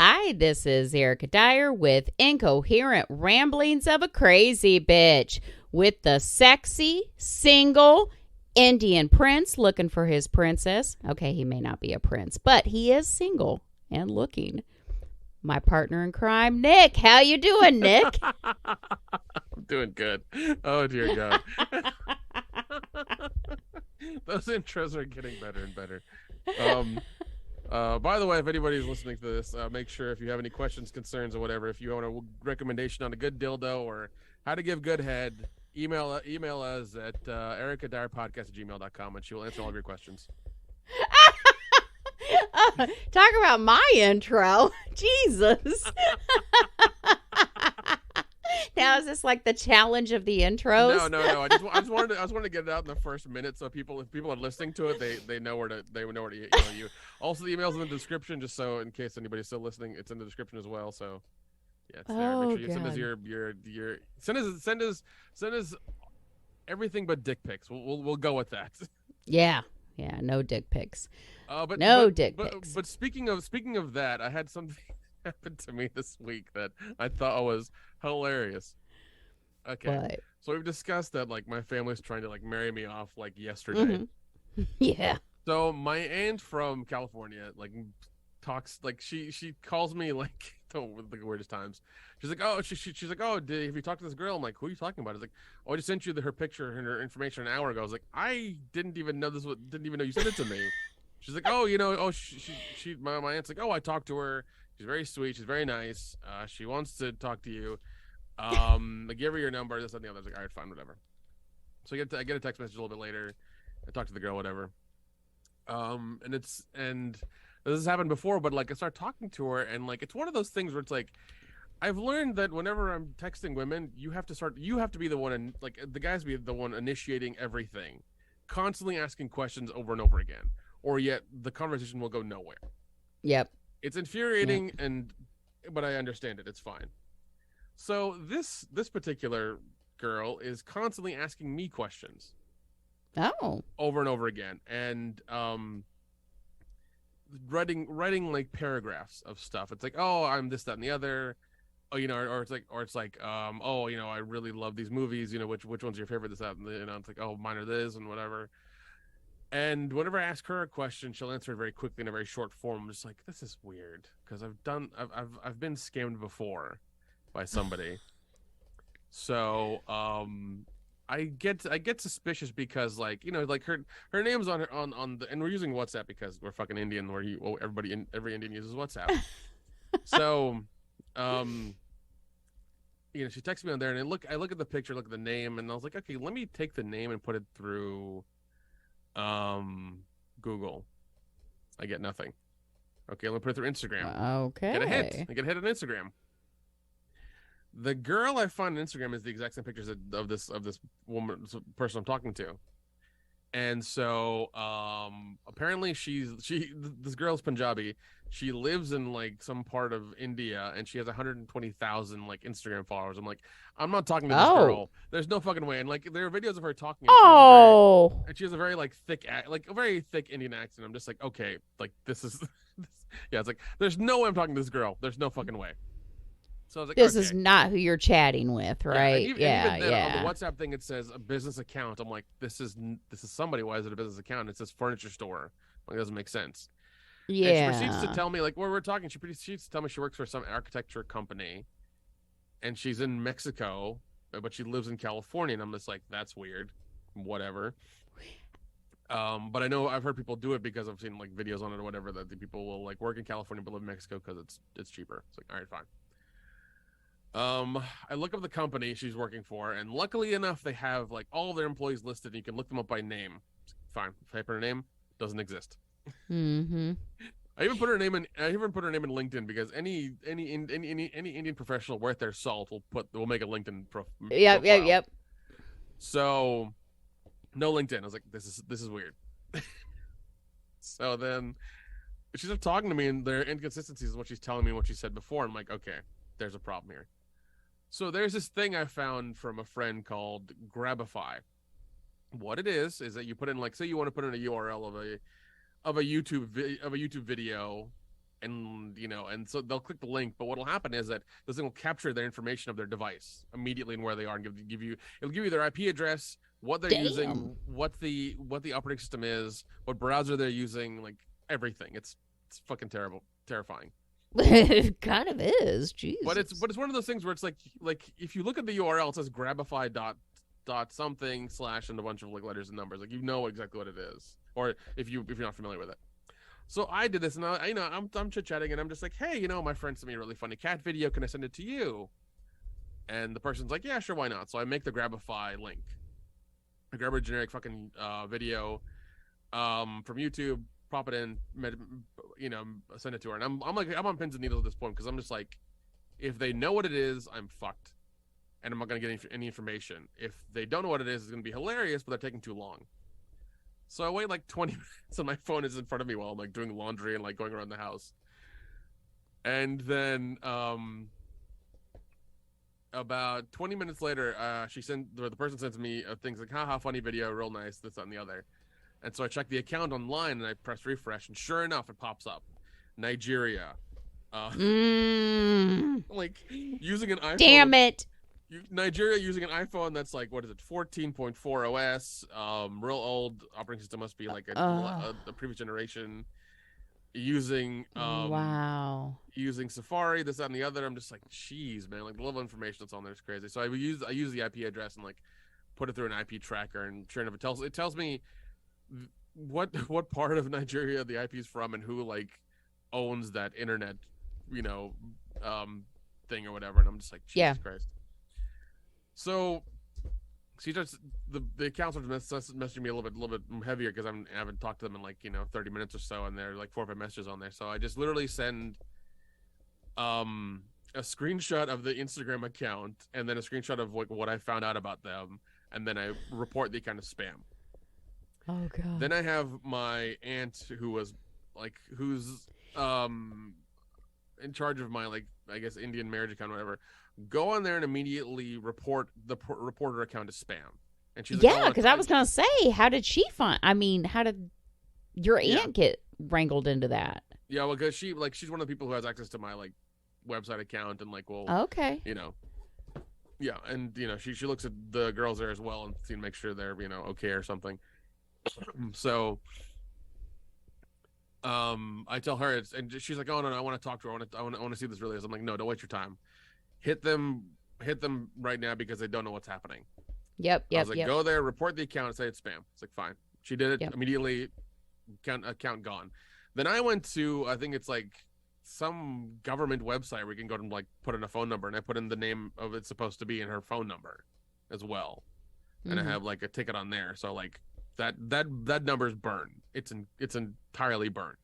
Hi, this is Erica Dyer with Incoherent Ramblings of a Crazy Bitch with the sexy, single Indian prince looking for his princess. Okay, he may not be a prince, but he is single and looking. My partner in crime, Nick. How you doing, Nick? I'm doing good. Oh, dear God. Those intros are getting better and better. By the way, if anybody's listening to this, make sure if you have any questions, concerns, or whatever, if you want a recommendation on a good dildo or how to give good head, email us at ericadyerpodcast@gmail.com, and she will answer all of your questions. Talk about my intro. Jesus. Now is this like the challenge of the intros? No. I just wanted to get it out in the first minute, so if people are listening to it, they know where to email you. Also, the email's in the description, just so in case anybody's still listening, it's in the description as well. So yeah, it's there. Make sure you send us your send us everything but dick pics. We'll go with that. Yeah, no dick pics. Dick pics. But speaking of that, I had something happen to me this week that I thought was hilarious. Okay. What? So we've discussed that like my family's trying to like marry me off like yesterday. Mm-hmm. Yeah. So my aunt from California like talks like she calls me like the weirdest times. She's like, oh, she's like, oh, have you talked to this girl? I'm like, who are you talking about? It's like, oh, I just sent you her picture and her information an hour ago. I was like, I didn't even know you sent it to me. She's like, oh, my aunt's like, oh, I talked to her. She's very sweet. She's very nice. She wants to talk to you. I give her your number. This and the other. I was like, all right, fine, whatever. So I get a text message a little bit later. I talk to the girl, whatever. And this has happened before, but like I start talking to her, and like it's one of those things where it's like I've learned that whenever I'm texting women, you have to be the one, and like the guys be the one initiating everything, constantly asking questions over and over again, or yet the conversation will go nowhere. Yep. It's infuriating, but I understand it. It's fine. So this particular girl is constantly asking me questions. Oh. Over and over again, and writing like paragraphs of stuff. It's like, oh, I'm this, that, and the other. Oh, or it's like, oh, I really love these movies. Which one's your favorite? This, that, and it's like, oh, mine are this and whatever. And whenever I ask her a question, she'll answer it very quickly in a very short form. I'm just like, this is weird because I've been scammed before by somebody. So I get suspicious because like her name's on the, and we're using WhatsApp because we're fucking Indian where every Indian uses WhatsApp. So she texts me on there, and I look at the picture, look at the name, and I was like, okay, let me take the name and put it through Google. I get nothing. Okay, let me put it through Instagram. Okay. I get a hit on Instagram. The girl I find on Instagram is the exact same pictures of this person I'm talking to. And so apparently this girl's Punjabi. She lives in like some part of India, and she has 120,000 like Instagram followers. I'm like, I'm not talking to this girl. There's no fucking way. And like there are videos of her talking. And she has a very like a very thick Indian accent. I'm just like, okay, like this is yeah, it's like there's no way I'm talking to this girl. There's no fucking way. So I was like, this is not who you're chatting with, right? And even then, on the WhatsApp thing, it says a business account. I'm like, this is somebody. Why is it a business account? It says furniture store. Like, it doesn't make sense. Yeah. And she proceeds to tell me, like, where we're talking, she proceeds to tell me she works for some architecture company, and she's in Mexico, but she lives in California. And I'm just like, that's weird. Whatever. But I know I've heard people do it because I've seen like videos on it or whatever that the people will like work in California but live in Mexico because it's cheaper. It's like, all right, fine. I look up the company she's working for, and luckily enough, they have like all of their employees listed. And you can look them up by name. Fine, type her name, doesn't exist. Mm-hmm. I even put her name in LinkedIn because any Indian professional worth their salt will make a LinkedIn profile. Yep. So, no LinkedIn. I was like, this is weird. So then she started talking to me, and their inconsistencies is what she's telling me and what she said before. I'm like, okay, there's a problem here. So there's this thing I found from a friend called Grabify. What it is that you put in, like, say you want to put in a URL of a YouTube video, and and so they'll click the link, but what'll happen is that this thing will capture their information of their device immediately and where they are, and it'll give you their IP address, what they're using, what the operating system is, what browser they're using, like everything. It's fucking terrifying. It kind of is, Jesus. But it's one of those things where it's like if you look at the URL, it says grabify dot something / and a bunch of like letters and numbers, like exactly what it is, or if you're not familiar with it. So I did this, and I'm chit-chatting, and I'm just like, hey, my friend sent me a really funny cat video. Can I send it to you? And the person's like, yeah, sure, why not? So I make the Grabify link. I grab a generic fucking video from YouTube, pop it in, send it to her. And I'm on pins and needles at this point, because I'm just like, if they know what it is, I'm fucked, and I'm not gonna get any information. If they don't know what it is, it's gonna be hilarious, but they're taking too long. So I wait like 20 minutes, and my phone is in front of me while I'm like doing laundry and like going around the house. And then about 20 minutes later, the person sends me things like, haha, funny video, real nice, this, that, and the other. And so I check the account online, and I press refresh, and sure enough, it pops up. Nigeria. Like using an iPhone. Damn it. Nigeria using an iPhone that's like, what is it, 14.4 OS, real old operating system, must be like a previous generation, using using Safari, this, that, and the other. I'm just like, jeez, man, like the level of information that's on there is crazy. So I use the IP address and like put it through an IP tracker, and sure enough, it tells me what part of Nigeria the IP is from, and who like owns that internet, thing or whatever. And I'm just like, Jesus Christ. So she just the accounts are messaging me a little bit heavier, because I haven't talked to them in like 30 minutes or so, and there are like 4 or 5 messages on there. So I just literally send a screenshot of the Instagram account, and then a screenshot of like what I found out about them, and then I report the account as spam. Oh god. Then I have my aunt who's in charge of my, like, I guess Indian marriage account or whatever, go on there and immediately report the reporter account as spam. And she's like, because I was gonna say, how did she find? I mean, how did your aunt get wrangled into that? Yeah, well, because she's one of the people who has access to my like website account, and like, well, okay, yeah, and she looks at the girls there as well and to make sure they're okay or something. So I tell her and she's like, oh no, I want to talk to her. I want to see this really is. I'm like, no, don't waste your time. Hit them right now, because they don't know what's happening. Yep. I was like, go there, report the account, and say it's spam. It's like, fine. She did it immediately. Account gone. Then I went to, I think it's like some government website where you can go and like put in a phone number, and I put in the name of it's supposed to be in her phone number as well, and I have like a ticket on there. So like that number's burned. It's entirely burned.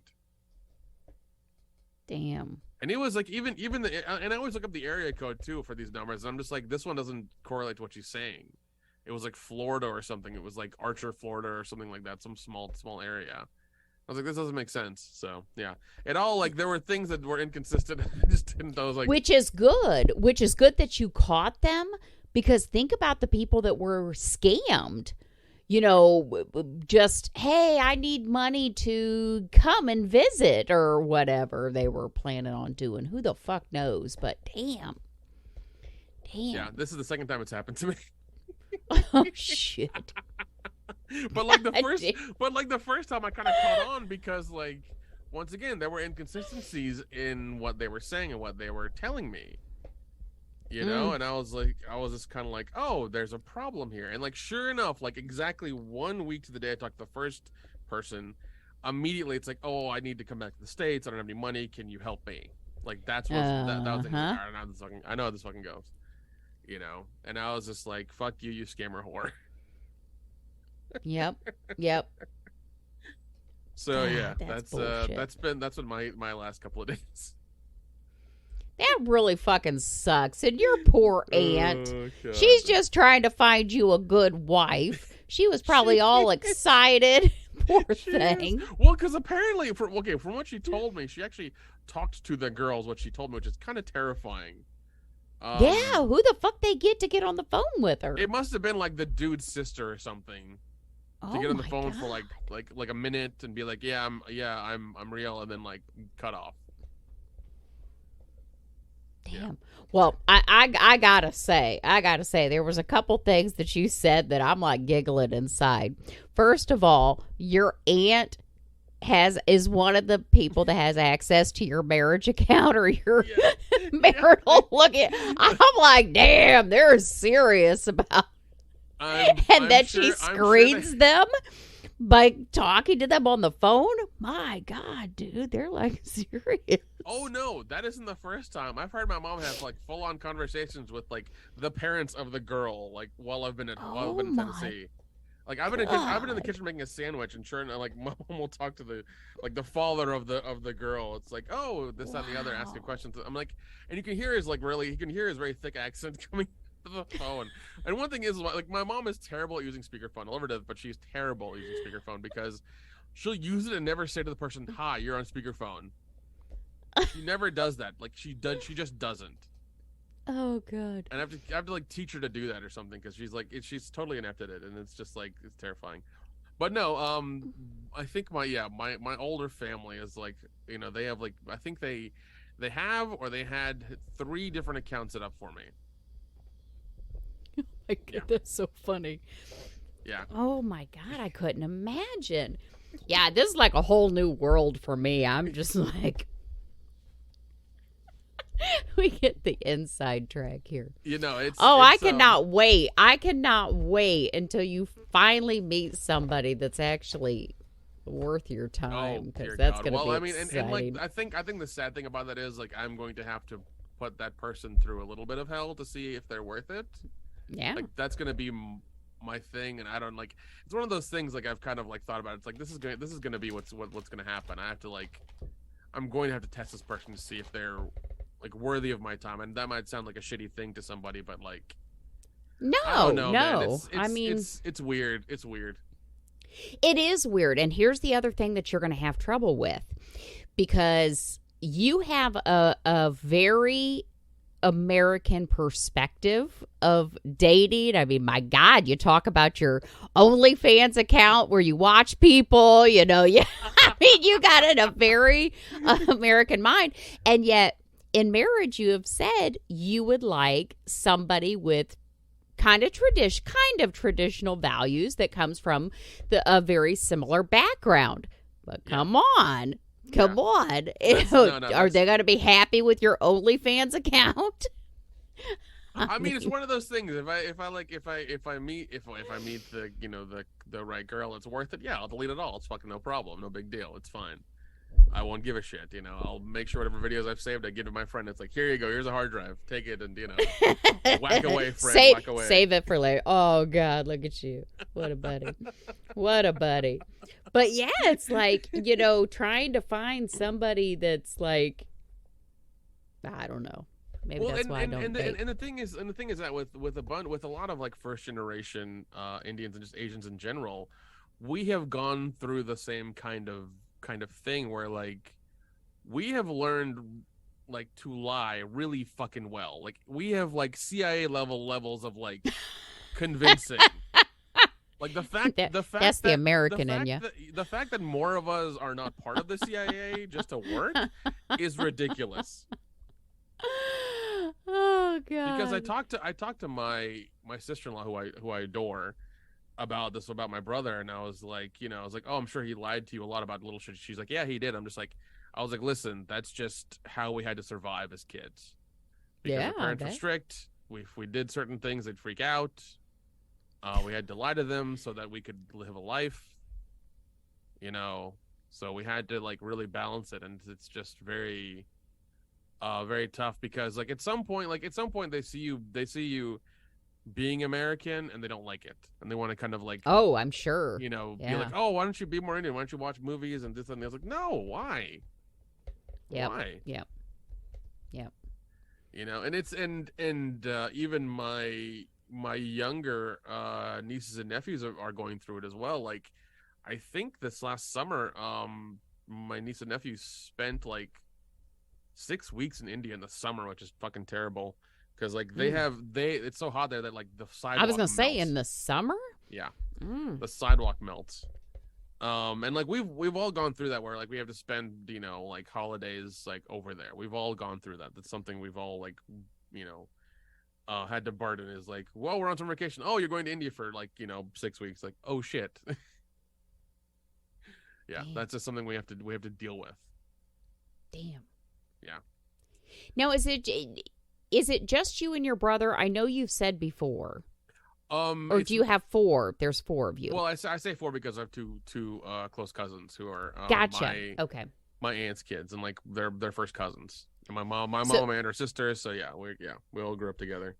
Damn. And it was like even and I always look up the area code too for these numbers, and I'm just like, this one doesn't correlate to what she's saying. It was like Florida or something. It was like Archer, Florida, or something like that, some small area. I was like, this doesn't make sense. So yeah, it all, like, there were things that were inconsistent. I just didn't. I was like, which is good that you caught them, because think about the people that were scammed. Just, hey, I need money to come and visit, or whatever they were planning on doing. Who the fuck knows? But damn. Yeah, this is the second time it's happened to me. Oh shit. But the first time I kind of caught on, because like, once again, there were inconsistencies in what they were saying and what they were telling me. And I was just kind of like, oh, there's a problem here. And like, sure enough, like exactly 1 week to the day I talked to the first person, immediately it's like, oh, I need to come back to the States. I don't have any money. Can you help me? Like, that was like, I know how this fucking goes. And I was just like, fuck you, you scammer whore. Yep. So yeah, that's been my last couple of days. That really fucking sucks. And your poor aunt, she's just trying to find you a good wife. She was probably all excited. Poor thing. Well, because apparently, from what she told me, she actually talked to the girls, what she told me, which is kind of terrifying. Yeah, who the fuck they get on the phone with her? It must have been like the dude's sister or something. To get on the phone for like a minute and be like, I'm real, and then like cut off. Damn. Well, I gotta say, there was a couple things that you said that I'm like giggling inside. First of all, your aunt is one of the people that has access to your marriage account or your marital looking. I'm like, damn, they're serious about she screens them by talking to them on the phone. My God, dude, they're like serious. Oh no, that isn't the first time. I've heard my mom have like full on conversations with like the parents of the girl, like while I've been in Tennessee. Like I've been in the kitchen making a sandwich, and sure enough, like mom will talk to the father of the girl. It's like, oh, this, that, and the other, asking questions. I'm like, and you can hear his very thick accent coming to the phone. And one thing is, like, my mom is terrible at using speakerphone. I love her to death, but she's terrible at using speakerphone because she'll use it and never say to the person, "Hi, you're on speakerphone." She never does that. Like she just doesn't. Oh God! And I have to like teach her to do that or something because she's totally inept at it, and it's just like it's terrifying. But no, I think my older family is like, you know, they have like, I think they have or they had 3 different accounts set up for me. Oh my God, that's so funny. Yeah. Oh my God, I couldn't imagine. Yeah, this is like a whole new world for me. I'm just like. We get the inside track here. You know, I cannot wait. I cannot wait until you finally meet somebody that's actually worth your time, because that's going to be exciting. And like I think the sad thing about that is like I'm going to have to put that person through a little bit of hell to see if they're worth it. Yeah. Like that's going to be my thing, and I don't like. It's one of those things like I've kind of like thought about. It's like this is going to be what's going to happen. I have to like, I'm going to have to test this person to see if they're like worthy of my time, and that might sound like a shitty thing to somebody, but like, no, man. I mean, it's weird. It's weird. It is weird, and here's the other thing that you're going to have trouble with, because you have a very American perspective of dating. I mean, my God, you talk about your OnlyFans account where you watch people. You know, I mean, you got it a very American mind, and yet. In marriage, you have said you would like somebody with kind of traditional values that comes from a very similar background. But come on. Are they going to be happy with your OnlyFans account? I mean, it's one of those things. If I meet the, you know, the right girl, it's worth it. Yeah, I'll delete it all. It's fucking no problem. No big deal. It's fine. I won't give a shit, you know. I'll make sure whatever videos I've saved, I give to my friend. It's like, here you go. Here's a hard drive. Take it and, you know, whack away, friend. Whack away. Save it for later. Oh, God, look at you. What a buddy. What a buddy. But, yeah, it's like, you know, trying to find somebody that's like, I don't know. Maybe that's why I don't date. And the thing is that with a lot of, like, first-generation Indians and just Asians in general, we have gone through the same kind of thing where like we have learned like to lie really fucking well. Like we have like CIA levels of like convincing. Like the fact that's the American in you. The fact that more of us are not part of the CIA just to work is ridiculous. Oh God. Because I talked to my sister-in-law who I adore about my brother, and I was like, oh, I'm sure he lied to you a lot about little shit. She's like, yeah, he did. I was like, listen, that's just how we had to survive as kids. Because our parents were strict. If we did certain things, they'd freak out. We had to lie to them so that we could live a life. You know, so we had to like really balance it, and it's just very, very tough because like at some point they see you being American and they don't like it, and they want to kind of like, oh, I'm sure, you know, be like, oh, why don't you be more Indian? Why don't you watch movies and this and that? I was like, no, why? Yep. Why? Yep. You know, and it's and even my younger nieces and nephews are going through it as well. Like, I think this last summer, my niece and nephew spent like 6 weeks in India in the summer, which is fucking terrible. Because like it's so hot there that like the sidewalk. I was gonna say in the summer. Yeah, the sidewalk melts. And like we've all gone through that where like we have to spend, like holidays like over there. We've all gone through that. That's something we've all like, you know, had to burden is like, well, we're on summer vacation. Oh, you're going to India for like, 6 weeks. Like, oh shit. Yeah, Damn. that's just something we have to deal with. Damn. Yeah. Now, is it just you and your brother? I know you've said before. Or do you have four? There's four of you. Well, I say four because I have two close cousins who are gotcha. Okay. My aunt's kids, and like they're first cousins. And my mom and her sister. So yeah, we all grew up together.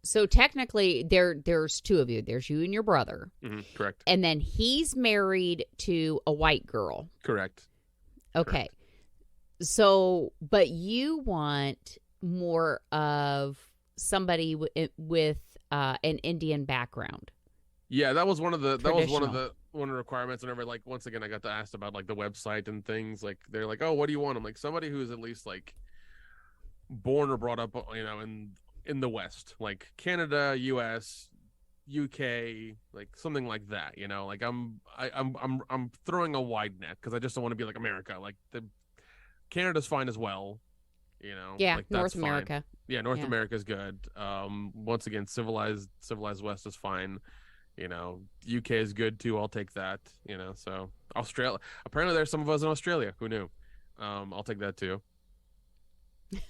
So technically, there's two of you. There's you and your brother. Mm-hmm, correct. And then he's married to a white girl. Correct. Okay. Correct. So, but you want more of somebody with an Indian background. Yeah, that was one of the requirements. Whenever, like, once again, I got to ask about like the website and things. Like, they're like, "Oh, what do you want?" I'm like, somebody who's at least like born or brought up, in the West, like Canada, U.S., UK, like something like that. Like I'm throwing a wide net because I just don't want to be like America. Like Canada's fine as well. Yeah, like North America. Yeah, North America's good. Once again, civilized West is fine. UK is good too. I'll take that. So Australia. Apparently, there's some of us in Australia. Who knew? I'll take that too.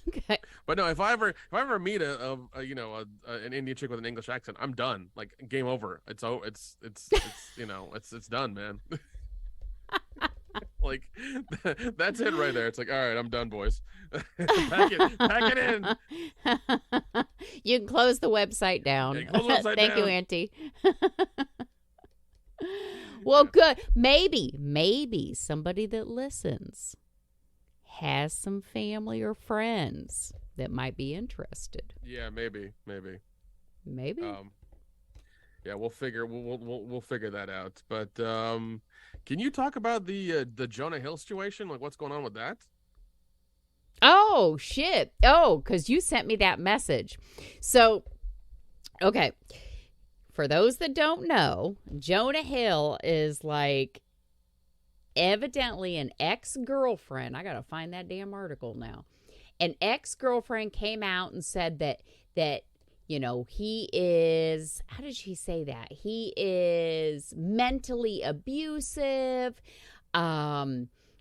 Okay. But no, if I ever meet an Indian chick with an English accent, I'm done. Like, game over. It's done, man. Like, that's it right there. It's like, all right, I'm done, boys. Pack it in. You can close the website down. Yeah, close the website Thank down. you, Auntie. Well, good. Maybe somebody that listens has some family or friends that might be interested. Yeah, maybe. Yeah, we'll figure that out. But can you talk about the Jonah Hill situation? Like, what's going on with that? Oh shit! Oh, because you sent me that message. So, okay, for those that don't know, Jonah Hill is like evidently an ex-girlfriend. I gotta find that damn article now. An ex-girlfriend came out and said that he is, how did she say that? He is mentally abusive.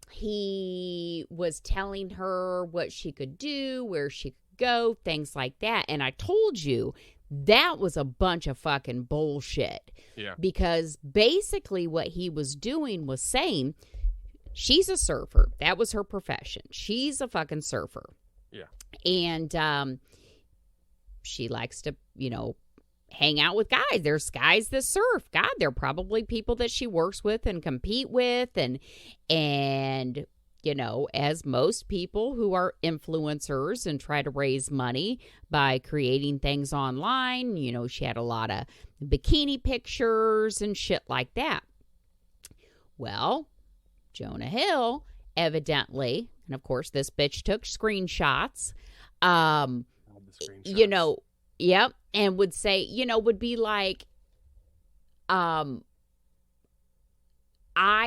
He was telling her what she could do, where she could go, things like that. And I told you that was a bunch of fucking bullshit. Yeah. Because basically what he was doing was saying she's a surfer. That was her profession. She's a fucking surfer. Yeah. And she likes to, hang out with guys. There's guys that surf. God, they're probably people that she works with and compete with. And as most people who are influencers and try to raise money by creating things online, she had a lot of bikini pictures and shit like that. Well, Jonah Hill, evidently, and of course this bitch took screenshots, yep, and would say, would be like, I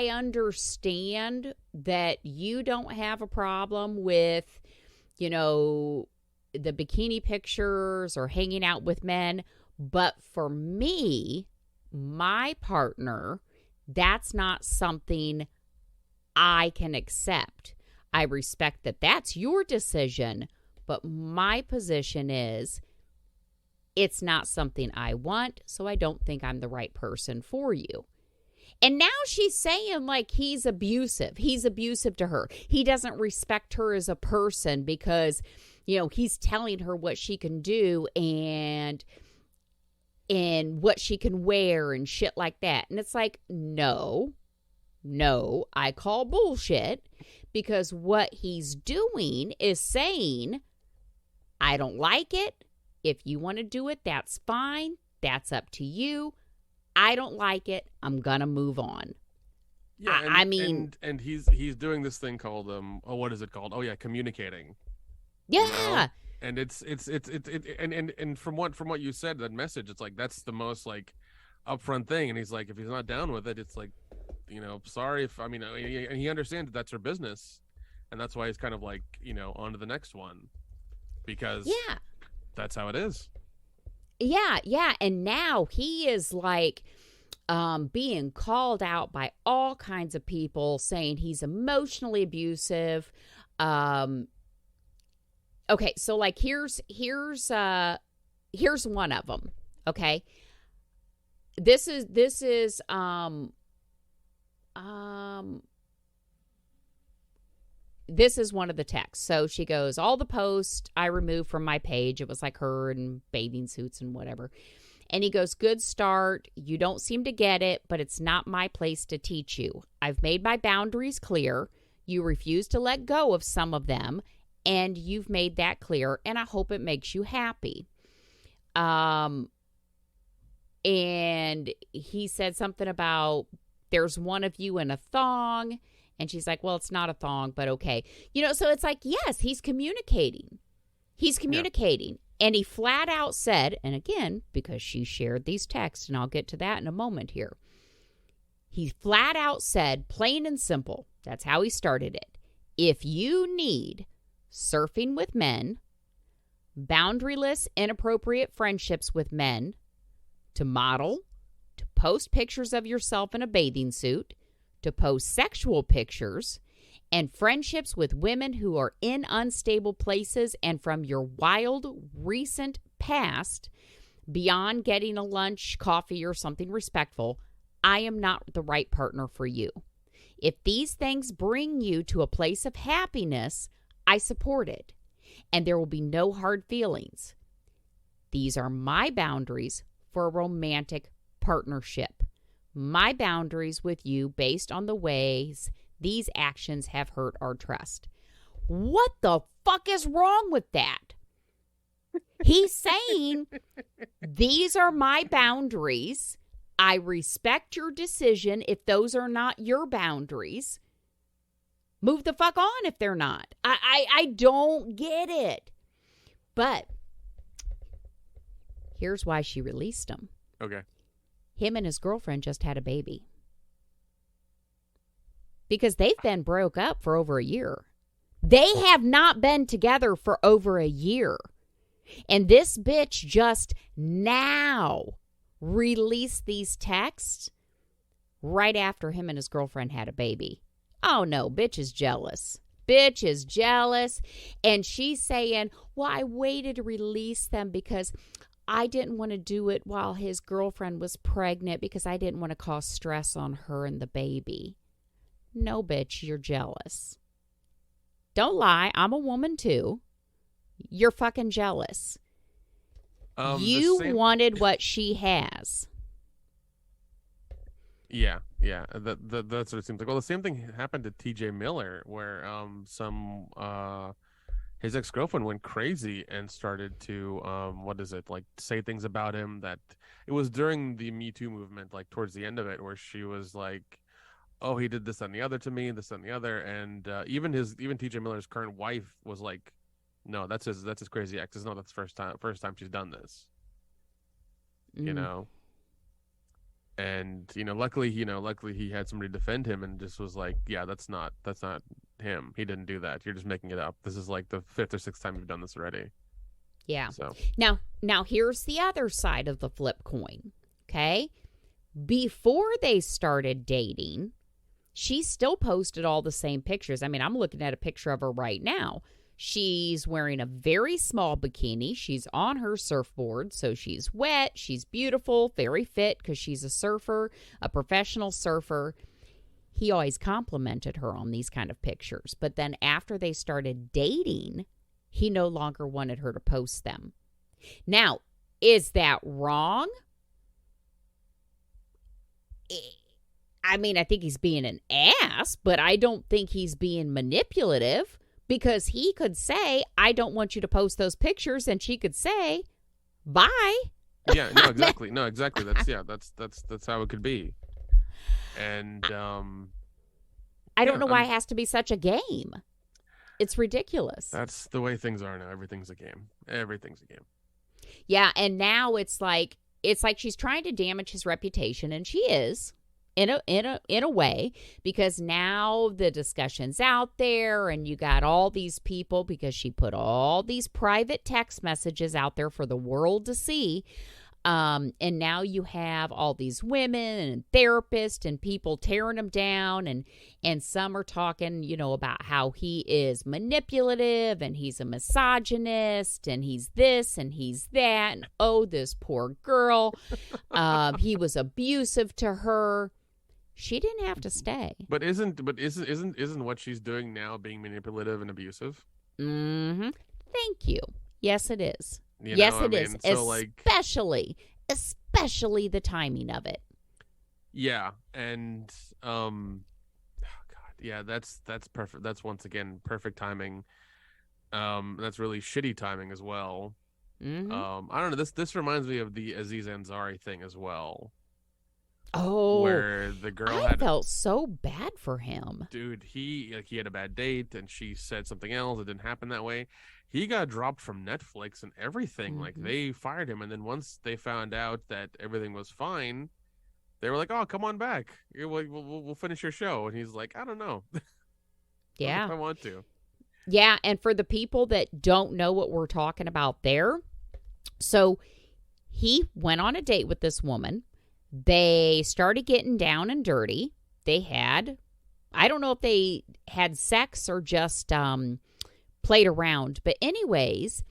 understand that you don't have a problem with, the bikini pictures or hanging out with men, but for me, my partner, that's not something I can accept. I respect that that's your decision, but my position is it's not something I want, so I don't think I'm the right person for you. And now she's saying like he's abusive. He's abusive to her. He doesn't respect her as a person because, he's telling her what she can do and what she can wear and shit like that. And it's like, no, I call bullshit, because what he's doing is saying, I don't like it. If you want to do it, that's fine. That's up to you. I don't like it. I'm going to move on. Yeah, I mean... And he's doing this thing called, what is it called? Oh, yeah, communicating. Yeah. And it's and from what you said, that message, it's like, that's the most, like, upfront thing. And he's like, if he's not down with it, it's like, sorry if, and he understands that's her business, and that's why he's kind of like, on to the next one, because that's how it is. Yeah. And now he is like being called out by all kinds of people saying he's emotionally abusive. Okay, so like here's one of them. Okay. This is this is one of the texts. So she goes, all the posts I removed from my page. It was like her in bathing suits and whatever. And he goes, good start. You don't seem to get it, but it's not my place to teach you. I've made my boundaries clear. You refuse to let go of some of them, and you've made that clear, and I hope it makes you happy. And he said something about there's one of you in a thong. And she's like, well, it's not a thong, but okay. So it's like, yes, he's communicating. Yeah. And he flat out said, and again, because she shared these texts, and I'll get to that in a moment here. He flat out said, plain and simple, that's how he started it. If you need surfing with men, boundaryless, inappropriate friendships with men, to model, to post pictures of yourself in a bathing suit, to post sexual pictures, and friendships with women who are in unstable places and from your wild recent past, beyond getting a lunch, coffee, or something respectful, I am not the right partner for you. If these things bring you to a place of happiness, I support it, and there will be no hard feelings. These are my boundaries for a romantic partnership. My boundaries with you based on the ways these actions have hurt our trust. What the fuck is wrong with that? He's saying, these are my boundaries. I respect your decision if those are not your boundaries. Move the fuck on if they're not. I don't get it. But here's why she released him. Okay. Him and his girlfriend just had a baby. Because they've been broke up for over a year. They have not been together for over a year. And this bitch just now released these texts right after him and his girlfriend had a baby. Oh no, bitch is jealous. Bitch is jealous. And she's saying, well, I waited to release them because I didn't want to do it while his girlfriend was pregnant because I didn't want to cause stress on her and the baby. No, bitch, you're jealous. Don't lie. I'm a woman too. You're fucking jealous. You wanted what she has. Yeah. That's what it seems like. Well, the same thing happened to T.J. Miller, where his ex-girlfriend went crazy and started to say things about him. That it was during the Me Too movement, like towards the end of it, where she was like, oh, he did this and the other to me, this and the other, and even T.J. Miller's current wife was like, no, that's his crazy ex. It's not the first time she's done this. And luckily he had somebody defend him and just was like, yeah, that's not him. He didn't do that. You're just making it up. This is like the 5th or 6th time you've done this already. Yeah. So now here's the other side of the flip coin. Okay, before they started dating, she still posted all the same pictures. I mean, I'm looking at a picture of her right now. She's wearing a very small bikini. She's on her surfboard, so she's wet. She's beautiful, very fit because she's a surfer, a professional surfer. He always complimented her on these kind of pictures. But then after they started dating, he no longer wanted her to post them. Now, is that wrong? I mean, I think he's being an ass, but I don't think he's being manipulative. Because he could say, I don't want you to post those pictures, and she could say, bye. Yeah, no, exactly. No, exactly. That's how it could be. And I don't know why it has to be such a game. It's ridiculous. That's the way things are now. Everything's a game. Yeah, and now it's like she's trying to damage his reputation, and she is. in a way, because now the discussion's out there and you got all these people, because she put all these private text messages out there for the world to see. And now you have all these women and therapists and people tearing him down, and some are talking, about how he is manipulative and he's a misogynist and he's this and he's that, and oh, this poor girl, he was abusive to her. She didn't have to stay. But isn't what she's doing now being manipulative and abusive? Mm-hmm. Thank you. Yes, it is. Yes, it is. So especially the timing of it. Yeah, and oh God, yeah, that's perfect. That's once again perfect timing. That's really shitty timing as well. Mm-hmm. I don't know. This reminds me of the Aziz Ansari thing as well. Oh, where the girl I felt so bad for him. Dude, he had a bad date and she said something else. It didn't happen that way. He got dropped from Netflix and everything. Mm-hmm. Like, they fired him, and then once they found out that everything was fine, they were like, "Oh, come on back. We'll finish your show." And he's like, "I don't know. Yeah, if I want to." Yeah, and for the people that don't know what we're talking about there, so he went on a date with this woman. They started getting down and dirty. I don't know if they had sex or just played around. But anyways,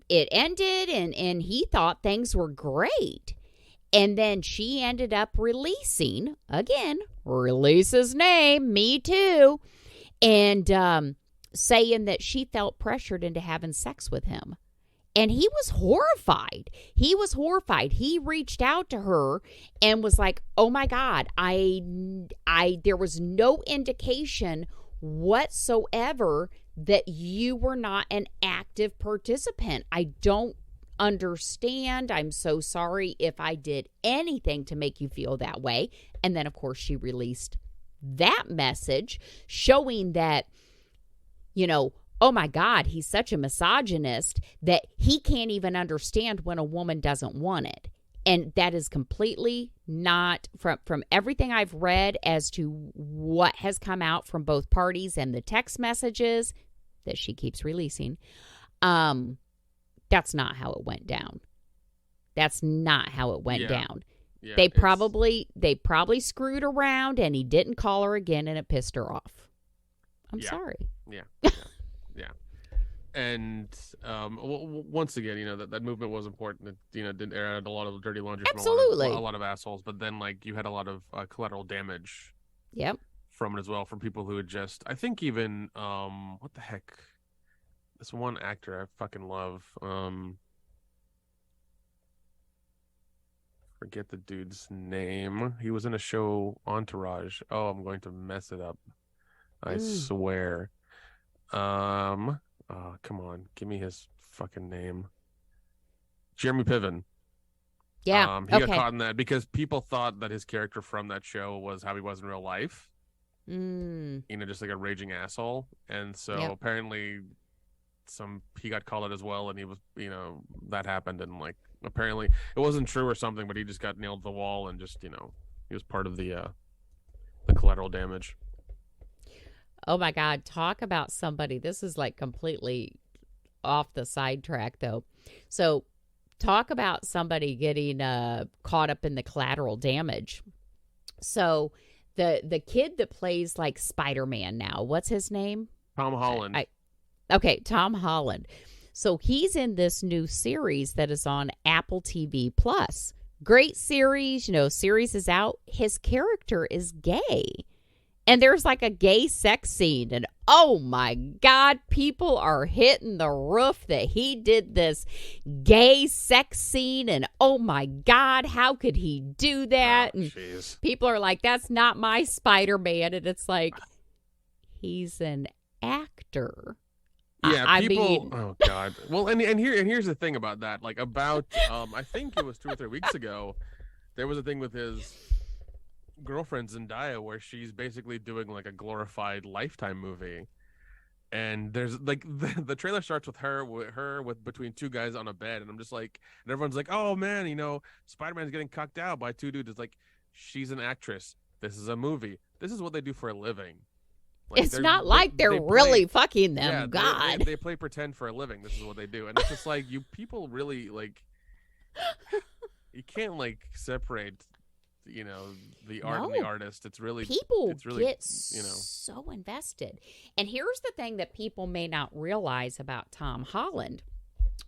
it ended and he thought things were great. And then she ended up releasing, again, release his name, me too, and saying that she felt pressured into having sex with him. And he was horrified. He reached out to her and was like, "Oh my God, there was no indication whatsoever that you were not an active participant. I don't understand. I'm so sorry if I did anything to make you feel that way." And then, of course, she released that message showing that, oh my God, he's such a misogynist that he can't even understand when a woman doesn't want it. And that is completely not, from everything I've read as to what has come out from both parties and the text messages that she keeps releasing, that's not how it went down. That's not how it went down. Yeah, they probably screwed around and he didn't call her again and it pissed her off. I'm sorry. Yeah. Yeah. And once again, that movement was important. It, didn't air out a lot of dirty laundry from Absolutely. a lot of assholes, but then you had a lot of collateral damage. Yep. From it as well, from people who had just, I think even what the heck, this one actor I fucking love, forget the dude's name. He was in a show, Entourage. Oh, I'm going to mess it up. I swear. Oh, come on, give me his fucking name. Jeremy Piven. Yeah. He got caught in that because people thought that his character from that show was how he was in real life. Just like a raging asshole. And so apparently he got called out as well, and he was, that happened, and apparently it wasn't true or something, but he just got nailed to the wall, and just, he was part of the collateral damage. Oh my God, talk about somebody. This is completely off the sidetrack though. So talk about somebody getting caught up in the collateral damage. So the kid that plays Spider-Man now, what's his name? Tom Holland. Okay, Tom Holland. So he's in this new series that is on Apple TV Plus. Great series, series is out. His character is gay. And there's a gay sex scene. And oh my God, people are hitting the roof that he did this gay sex scene. And oh my God, how could he do that? Oh, and people are like, that's not my Spider-Man. And it's he's an actor. Yeah, I people. mean, oh God. Well, and here's the thing about that. About I think it was 2 or 3 weeks ago, there was a thing with his girlfriend Dyer where she's basically doing a glorified Lifetime movie, and there's the trailer starts with her with between two guys on a bed, and I'm just and everyone's like, oh man, Spider-Man's getting cucked out by two dudes. It's she's an actress. This is a movie. This is what they do for a living. Like, it's not like they're really fucking them. Yeah, God. they play pretend for a living. This is what they do. And it's just like, you people really, like, you can't, like, separate, the art and the artist. It's really, people it's really, get so invested. And here's the thing that people may not realize about Tom Holland.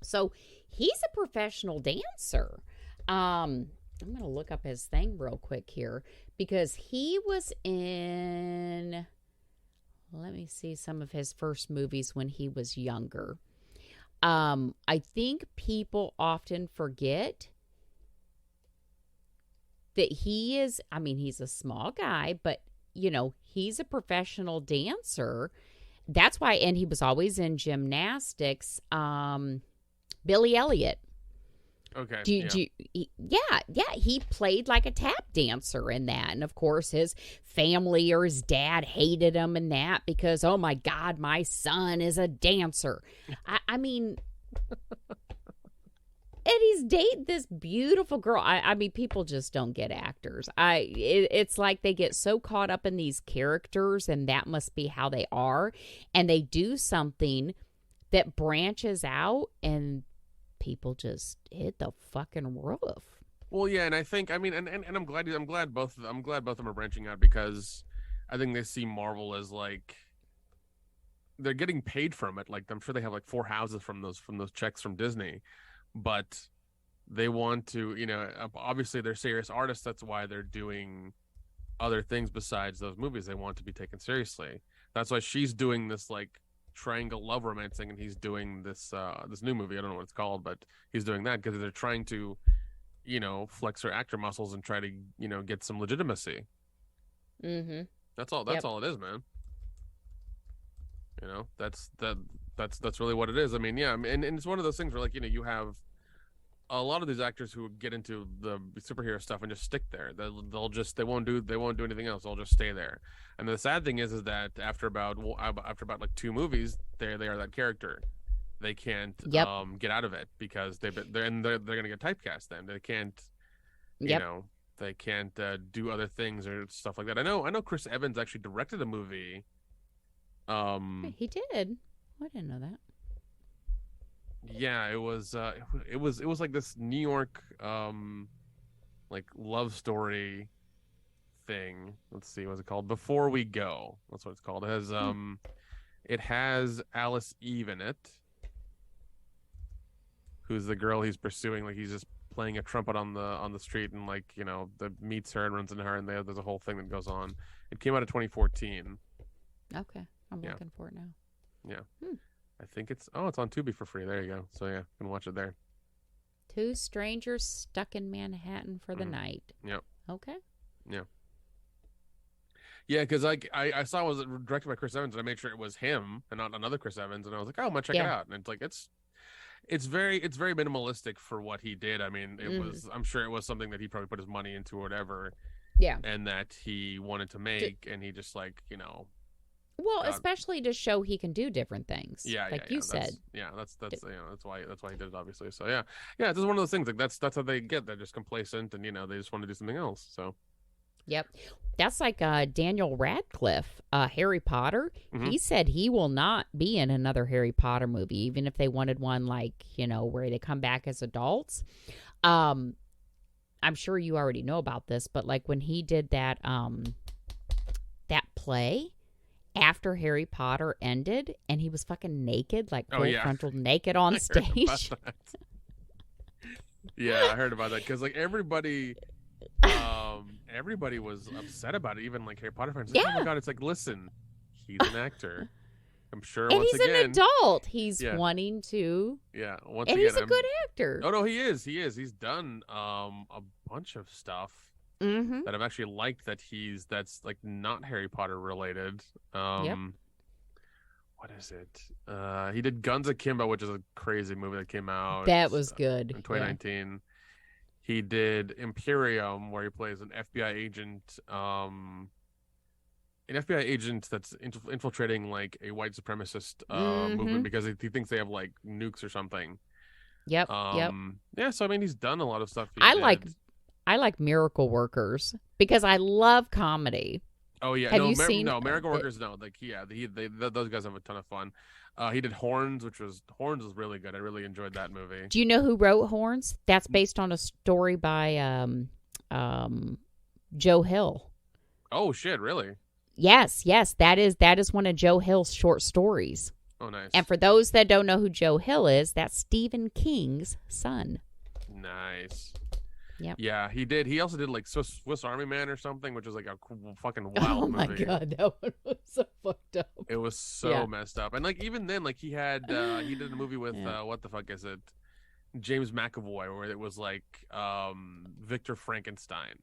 So he's a professional dancer. I'm going to look up his thing real quick here because he was in, let me see some of his first movies when he was younger. I think people often forget that he's a small guy, but, he's a professional dancer. That's why, and he was always in gymnastics. Billy Elliot. Okay. He played like a tap dancer in that. And of course, his family or his dad hated him in that because, oh my God, my son is a dancer. I mean, and he's dating this beautiful girl. I mean, people just don't get actors. It's like they get so caught up in these characters, and that must be how they are. And they do something that branches out, and people just hit the fucking roof. Well, yeah, and I think, and I'm glad both of them are branching out, because I think they see Marvel as, like, they're getting paid from it. Like, I'm sure they have like 4 houses from those checks from Disney, but they want to, obviously they're serious artists. That's why they're doing other things besides those movies. They want to be taken seriously. That's why she's doing this, like, triangle love romancing, and he's doing this new movie. I don't know what it's called, but he's doing that because they're trying to, flex her actor muscles and try to, get some legitimacy. Mm-hmm. That's all it is, man. That's really what it is. I mean, yeah, and it's one of those things where, like, you have a lot of these actors who get into the superhero stuff and just stick there. They won't do anything else. They'll just stay there. And the sad thing is that after about like 2 movies, they are that character. They can't get out of it because they're going to get typecast. Then they can't, they can't do other things or stuff like that. I know Chris Evans actually directed a movie. He did. I didn't know that. Yeah, it was like this New York like love story thing. Let's see, what's it called? Before We Go. That's what it's called. It has Alice Eve in it, who's the girl he's pursuing. Like, he's just playing a trumpet on the street, and, like, that meets her and runs into her, and there's a whole thing that goes on. It came out in 2014. Okay, I'm looking for it now. Yeah. I think it's on Tubi for free. There you go. So yeah, you can watch it there. 2 strangers stuck in Manhattan for the night. Yep. Okay. Yeah. Yeah, because I saw it was directed by Chris Evans, and I made sure it was him and not another Chris Evans, and I was like, oh, I'm gonna check it out. And it's like it's very minimalistic for what he did. I mean, it was, I'm sure it was something that he probably put his money into or whatever. Yeah. And that he wanted to make, and he just, like, Well, especially to show he can do different things. Yeah, like you said. That's why he did it, obviously. So yeah, it's just one of those things. Like, that's how they get. They're just complacent, and they just want to do something else. So. Yep, that's like Daniel Radcliffe, Harry Potter. Mm-hmm. He said he will not be in another Harry Potter movie, even if they wanted one like where they come back as adults. I'm sure you already know about this, but like when he did that play. After Harry Potter ended, and he was fucking naked, like full frontal naked on stage. Yeah, I heard about that because, like, everybody was upset about it. Even, like, Harry Potter fans. Like, oh my God, it's like, listen, he's an actor. I'm sure. And once he's again, an adult. He's wanting to. Yeah. And he's a good actor. Oh no, he is. He's done a bunch of stuff. Mm-hmm. That I've actually liked that's like not Harry Potter related. What is it? He did Guns Akimbo, which is a crazy movie that came out. That was good. In 2019. Yeah. He did Imperium, where he plays an FBI agent. An FBI agent that's infiltrating, like, a white supremacist movement because he thinks they have, like, nukes or something. Yep. Yeah, so I mean, he's done a lot of stuff. I like Miracle Workers because I love comedy. Oh yeah, Have you seen no, Miracle Workers, no. Like yeah, those guys have a ton of fun. He did Horns, Horns was really good. I really enjoyed that movie. Do you know who wrote Horns? That's based on a story by Joe Hill. Oh shit, really? Yes, that is one of Joe Hill's short stories. Oh, nice. And for those that don't know who Joe Hill is, that's Stephen King's son. Nice. Yep. Yeah, he did. He also did like Swiss Army Man or something, which was like a fucking wild movie. Oh my god, that one was so fucked up. It was so messed up. And like even then, like he did a movie with what the fuck is it? James McAvoy, where it was like Victor Frankenstein.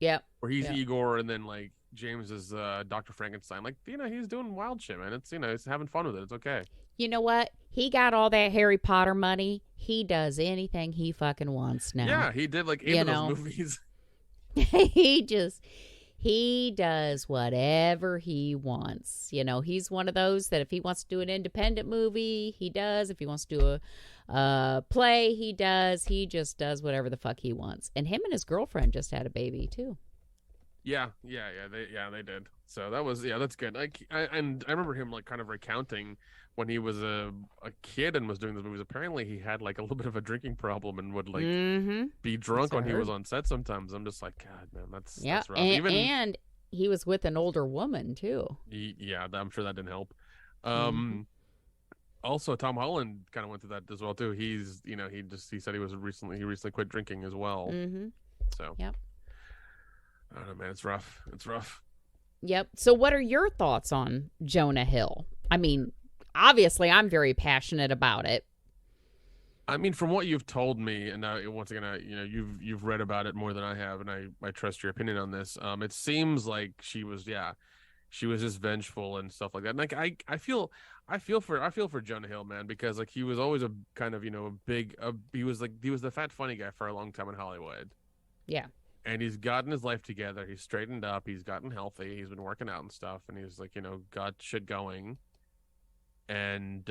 Yep. Where he's Igor and then like James is Dr. Frankenstein. Like, he's doing wild shit, man. It's he's having fun with it. It's okay. You know what? He got all that Harry Potter money. He does anything he fucking wants now. Yeah, he did like 8 of those movies. He does whatever he wants. He's one of those that if he wants to do an independent movie, he does. If he wants to do a play, he does. He just does whatever the fuck he wants. And him and his girlfriend just had a baby too. Yeah, they did. So that was that's good. I remember him like kind of recounting when he was a kid and was doing those movies. Apparently, he had like a little bit of a drinking problem and would like be drunk when he was on set. Sometimes I'm just like, God, man, that's rough. And he was with an older woman too. Yeah, I'm sure that didn't help. Also, Tom Holland kind of went through that as well too. He's he said he recently quit drinking as well. So yep. I don't know, man. It's rough. Yep. So what are your thoughts on Jonah Hill? I mean, obviously, I'm very passionate about it. I mean, from what you've told me, and once again, you've read about it more than I have, and I trust your opinion on this. It seems like she was just vengeful and stuff like that. And like I feel for Jonah Hill, man, because like he was always a kind of he was the fat funny guy for a long time in Hollywood. Yeah. And he's gotten his life together. He's straightened up. He's gotten healthy. He's been working out and stuff. And he's like, got shit going. And,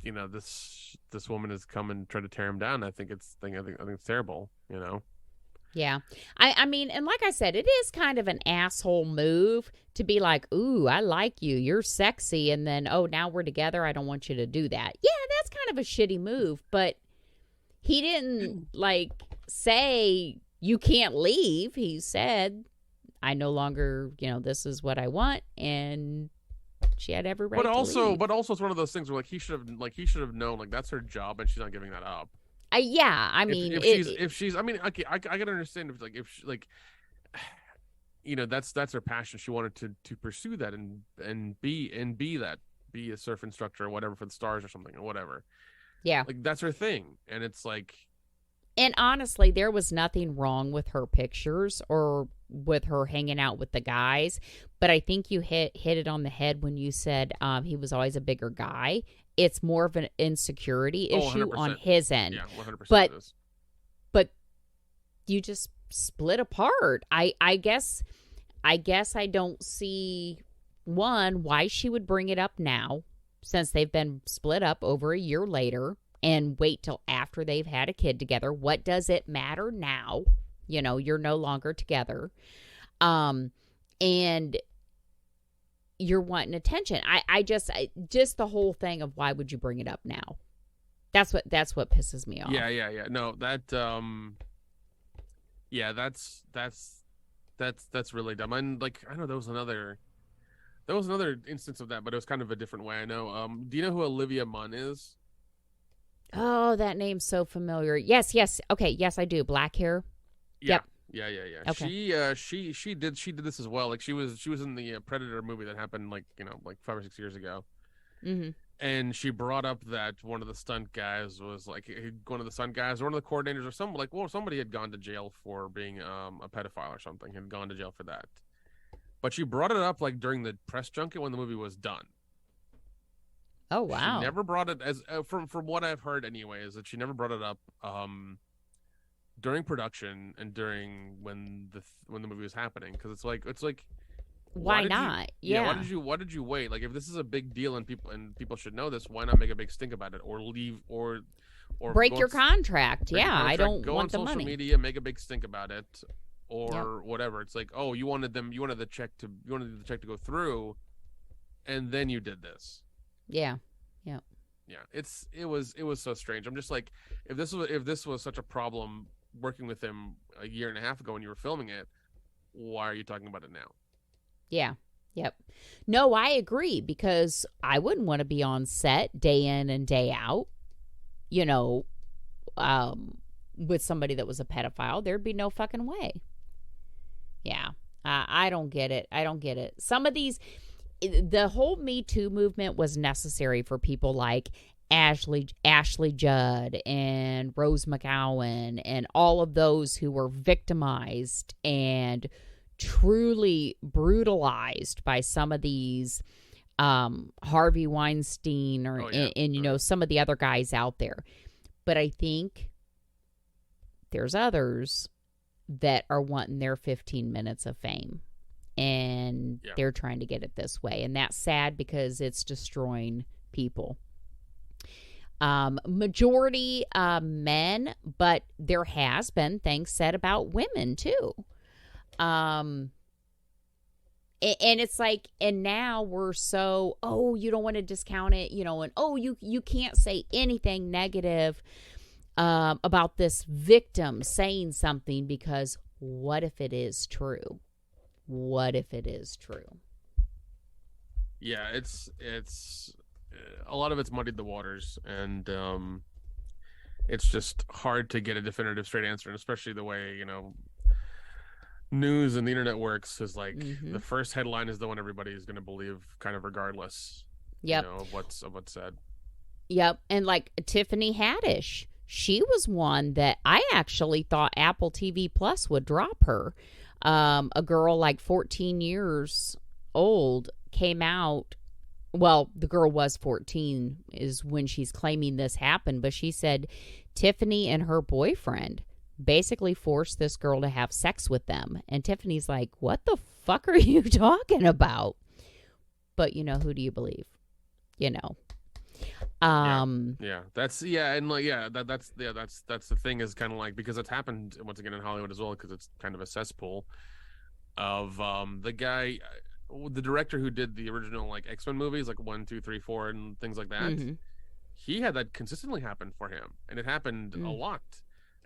this woman has come and tried to tear him down. I think it's terrible, Yeah. I mean, and like I said, it is kind of an asshole move to be like, ooh, I like you. You're sexy. And then, oh, now we're together. I don't want you to do that. Yeah, that's kind of a shitty move. But he didn't say you can't leave. He said, I no longer, this is what I want, and she had every right to leave. But also it's one of those things where he should have known that's her job and she's not giving that up. Yeah, I mean, if she's I mean, okay, I can understand if that's her passion. She wanted to pursue that and be a surf instructor or whatever for the stars or something or whatever. Yeah, that's her thing, and it's like. And honestly, there was nothing wrong with her pictures or with her hanging out with the guys. But I think you hit it on the head when you said he was always a bigger guy. It's more of an insecurity issue 100%. on his end. Yeah, 100%. But you just split apart. I guess I don't see, one, why she would bring it up now since they've been split up over a year later. And wait till after they've had a kid together. What does it matter now? You're no longer together. And you're wanting attention. I just the whole thing of why would you bring it up now? That's what pisses me off. Yeah. No, that's really dumb. And I know there was another instance of that, but it was kind of a different way. I know. Do you know who Olivia Munn is? Oh, that name's so familiar. Yes. Okay, yes, I do. Black hair. Yeah. Yep. Yeah. Okay. She did this as well. She was in the Predator movie that happened 5 or 6 years ago. Mm-hmm. And she brought up that one of the stunt guys was one of the coordinators or somebody had gone to jail for being a pedophile or something. Had gone to jail for that. But she brought it up during the press junket when the movie was done. Oh wow! She never brought it as from what I've heard anyway, is that she never brought it up during production and during when the movie was happening, because it's like why not? Yeah. Why did you wait? Like, if this is a big deal and people should know this, why not make a big stink about it, or leave, or break your contract? I don't go want the on social money. media, make a big stink about it, or whatever. It's like, oh, you wanted the check to go through, and then you did this. Yeah. It was so strange. I'm just like, if this was such a problem working with him a year and a half ago when you were filming it, why are you talking about it now? Yeah. Yep. No, I agree, because I wouldn't want to be on set day in and day out, with somebody that was a pedophile. There'd be no fucking way. Yeah. I don't get it. Some of these, the whole Me Too movement was necessary for people like Ashley Judd and Rose McGowan and all of those who were victimized and truly brutalized by some of these Harvey Weinstein and some of the other guys out there. But I think there's others that are wanting their 15 minutes of fame, and they're trying to get it this way. And that's sad, because it's destroying people. Majority men, but there has been things said about women too. And it's like, and now we're so, you don't want to discount it, and you can't say anything negative about this victim saying something, because what if it is true? What if it is true? Yeah, it's a lot of it's muddied the waters, and it's just hard to get a definitive straight answer, and especially the way news and the internet works is like, the first headline is the one everybody is going to believe, kind of regardless. Yep. Of what's said. Yep. And like Tiffany Haddish, she was one that I actually thought Apple TV Plus would drop her. A girl like 14 years old came out. Well, the girl was 14 is when she's claiming this happened, but she said Tiffany and her boyfriend basically forced this girl to have sex with them. And Tiffany's like, what the fuck are you talking about? But who do you believe? That's the thing, is kind of like, because it's happened once again in Hollywood as well, because it's kind of a cesspool of the guy, the director who did the original like X-Men movies, like 1, 2, 3, 4 and things like that. He had that consistently happen for him, and it happened a lot.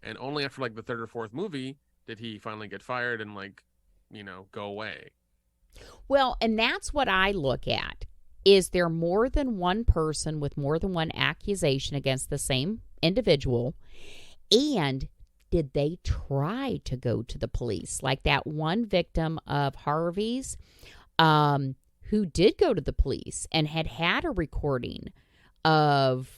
And only after like the third or fourth movie did he finally get fired and go away. Well, and that's what I look at. Is there more than one person with more than one accusation against the same individual? And did they try to go to the police? Like that one victim of Harvey's, who did go to the police and had a recording of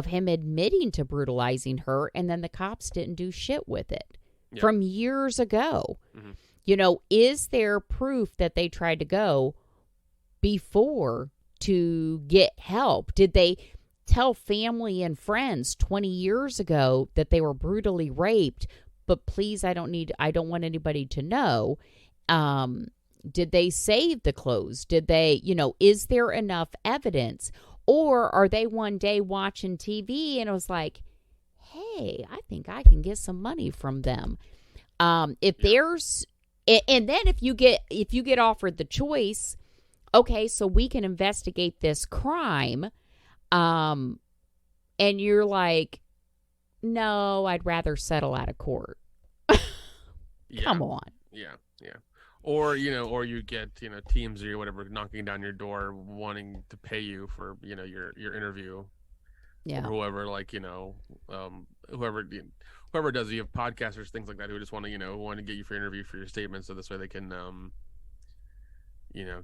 him admitting to brutalizing her, and then the cops didn't do shit with it from years ago. Is there proof that they tried to go before to get help? Did they tell family and friends 20 years ago that they were brutally raped, but please, I don't want anybody to know? Did they save the clothes? Did they, is there enough evidence? Or are they one day watching TV and it was like, hey, I think I can get some money from them. There's, and then if you get offered the choice, okay, so we can investigate this crime, and you're like, no, I'd rather settle out of court. Come on. Yeah. Or you get TMZ or whatever knocking down your door wanting to pay you for your interview. Yeah. Or whoever, whoever does, you have podcasters, things like that, who just want to get you for interview for your statement, so this way they can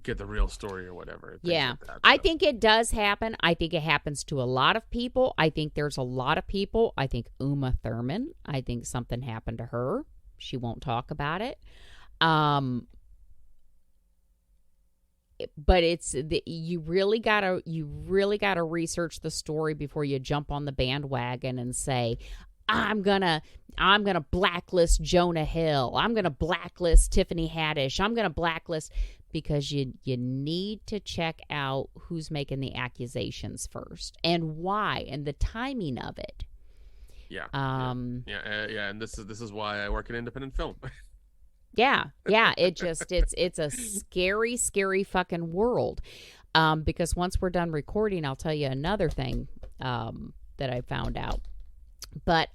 get the real story or whatever. Yeah. Like that, so. I think it does happen. I think it happens to a lot of people. I think there's a lot of people. I think Uma Thurman, I think something happened to her. She won't talk about it. But you really gotta research the story before you jump on the bandwagon and say, I'm gonna blacklist Jonah Hill. I'm gonna blacklist Tiffany Haddish. I'm gonna blacklist, because you need to check out who's making the accusations first and why and the timing of it. Yeah. And this is why I work in independent film. Yeah. It's a scary, scary fucking world. Because once we're done recording, I'll tell you another thing that I found out. But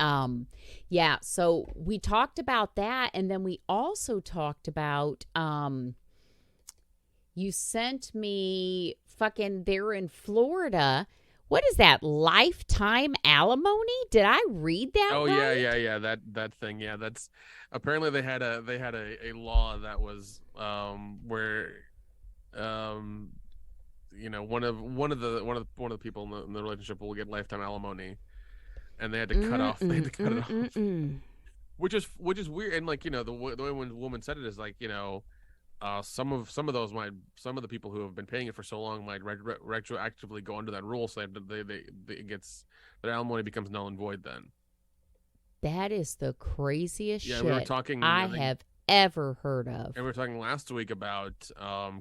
so we talked about that, and then we also talked about you sent me fucking there in Florida. What is that? Lifetime alimony? Did I read that? Oh right? yeah. That thing. Yeah, that's apparently they had a law that was where one of the people in the relationship will get lifetime alimony, and they had to cut off. They had to cut it off, which is weird. And like the way when the woman said it is like some of the people who have been paying it for so long might retroactively go under that rule, so their alimony becomes null and void then. That is the craziest shit we were talking, I have ever heard of. And we were talking last week about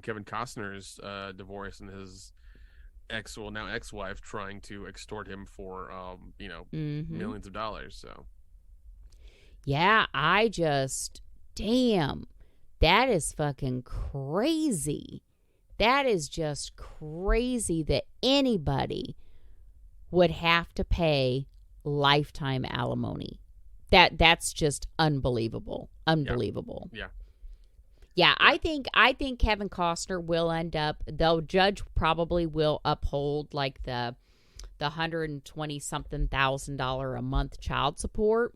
Kevin Costner's divorce and his now ex-wife trying to extort him for millions of dollars. So yeah, damn, that is fucking crazy. That is just crazy that anybody would have to pay lifetime alimony. That's just unbelievable. Yeah, I think Kevin Costner will end up, the judge probably will uphold like the $120,000 a month child support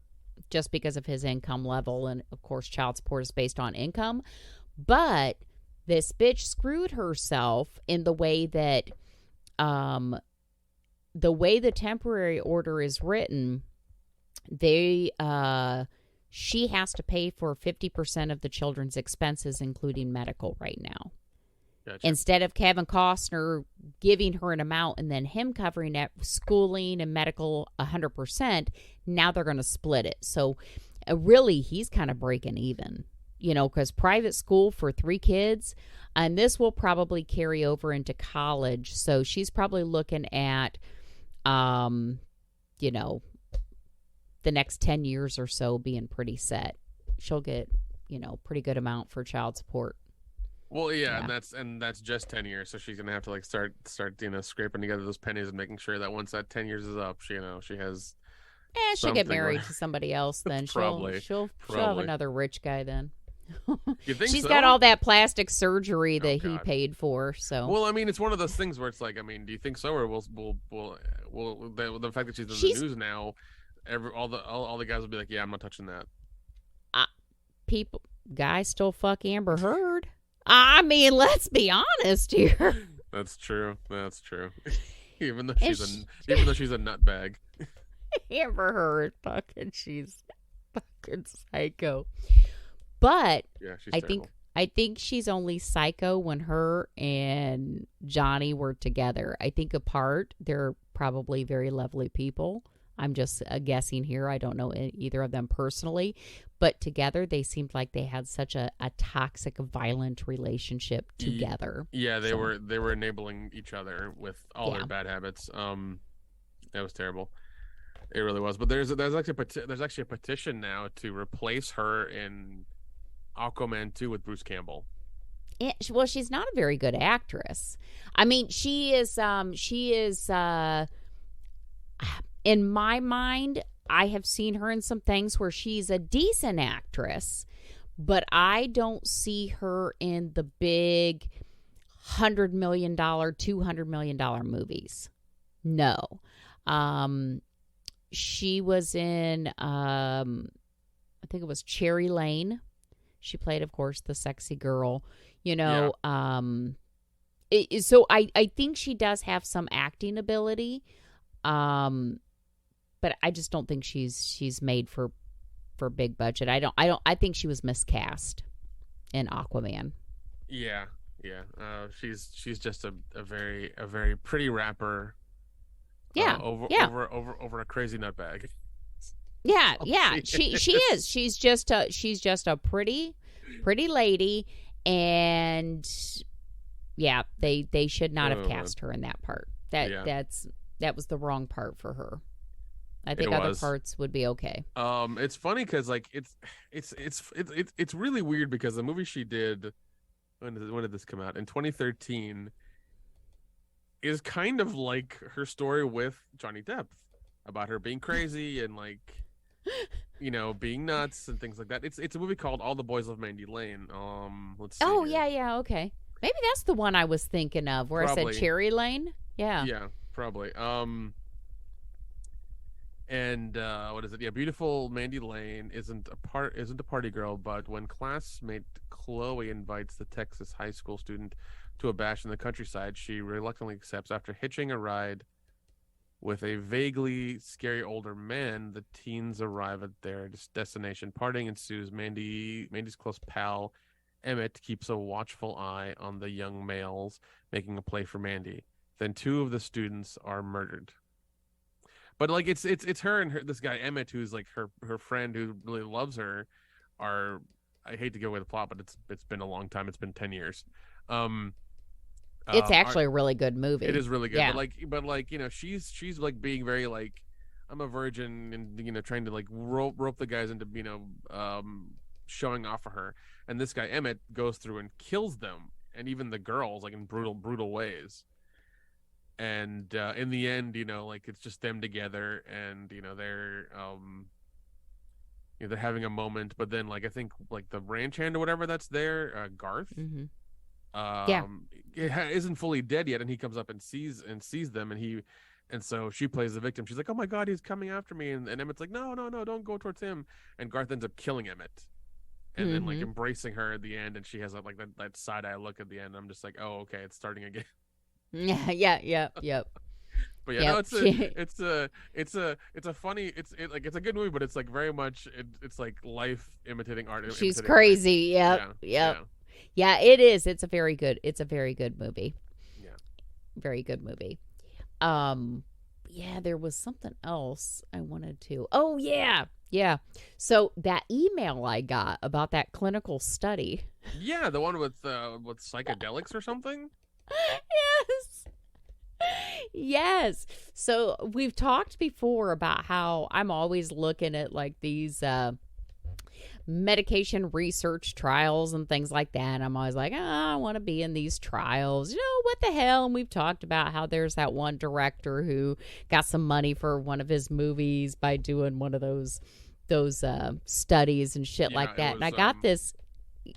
just because of his income level, and of course child support is based on income. But this bitch screwed herself in the way that the temporary order is written, she has to pay for 50% of the children's expenses, including medical right now. Gotcha. Instead of Kevin Costner giving her an amount and then him covering it, schooling and medical 100%, now they're going to split it. So really, he's kind of breaking even, because private school for 3 kids, and this will probably carry over into college. So she's probably looking at, the next 10 years or so being pretty set. She'll get, pretty good amount for child support. Well, yeah. and that's just 10 years. So she's going to have to like start, scraping together those pennies and making sure that once that 10 years is up, she has she'll get married to somebody else then. Probably. She'll have another rich guy then. You think She's so? got all that plastic surgery that he paid for. So well, I mean, it's one of those things where it's like, I mean, do you think so, or will the fact that she's in the news now, all the guys will be like, yeah, I'm not touching that. Guys still fuck Amber Heard. I mean, let's be honest here. That's true. Even though she's a nutbag. Amber Heard, she's fucking psycho. But yeah, she's terrible. I think she's only psycho when her and Johnny were together. I think apart, they're probably very lovely people. I'm just guessing here. I don't know either of them personally. But together, they seemed like they had such a toxic, violent relationship together. Yeah, they were enabling each other with all their bad habits. That was terrible. It really was. But there's actually a petition now to replace her in Aquaman 2 with Bruce Campbell. Well, she's not a very good actress. I mean, she is. In my mind, I have seen her in some things where she's a decent actress, but I don't see her in the big $100 million, $200 million movies. No. She was in, I think it was Cherry Lane. She played, of course, the sexy girl, So I think she does have some acting ability. But I just don't think she's made for big budget. I think she was miscast in Aquaman. Yeah. She's just a very pretty rapper. Yeah. Over a crazy nutbag. Yeah. She is. She's just a pretty lady, And yeah, they should not have Oh, cast her in that part. Yeah. That was the wrong part for her. I think It other was. parts would be okay. It's funny because like it's really weird because the movie she did, when did this come out? In 2013, is kind of like her story with Johnny Depp about her being crazy and like, being nuts and things like that. It's a movie called All the Boys Love Mandy Lane. Let's see. Oh, here. yeah, okay. Maybe that's the one I was thinking of where I Probably. said Cherry Lane. Yeah. Yeah, probably. And what is it? Yeah, beautiful Mandy Lane isn't a party girl, but when classmate Chloe invites the Texas high school student to a bash in the countryside, she reluctantly accepts. After hitching a ride with a vaguely scary older man, the teens arrive at their destination. Partying ensues. Mandy's close pal Emmett keeps a watchful eye on the young males making a play for Mandy. Then two of the students are murdered. But like it's her and this guy Emmett, who's like her friend who really loves her. I hate to give away the plot, but it's been a long time. It's been 10 years. It's actually a really good movie. It is really good. Yeah. But like she's like being very like, I'm a virgin, and trying to like rope the guys into showing off for her. And this guy Emmett goes through and kills them, and even the girls, like in brutal ways. And in the end, like it's just them together, and they're having a moment. But then, like I think, like the ranch hand or whatever that's there, Garth, Mm-hmm. isn't fully dead yet, and he comes up and sees them, and so she plays the victim. She's like, "Oh my God, he's coming after me!" And Emmett's like, "No, don't go towards him." And Garth ends up killing Emmett, and then like embracing her at the end, and she has that side eye look at the end. I'm just like, "Oh, okay, it's starting again." Yeah. But yeah, no, it's a funny, it's a good movie, but it's like very much it's like life imitating art. She's crazy. Yep. Yeah, it is. It's a very good movie. Yeah. Very good movie. Yeah, there was something else I wanted to. Oh, yeah. So that email I got about that clinical study. Yeah, the one with psychedelics or something. Yes. So we've talked before about how I'm always looking at like these medication research trials and things like that. I'm always like, I want to be in these trials. What the hell? And we've talked about how there's that one director who got some money for one of his movies by doing one of those studies and shit like that. And I got this.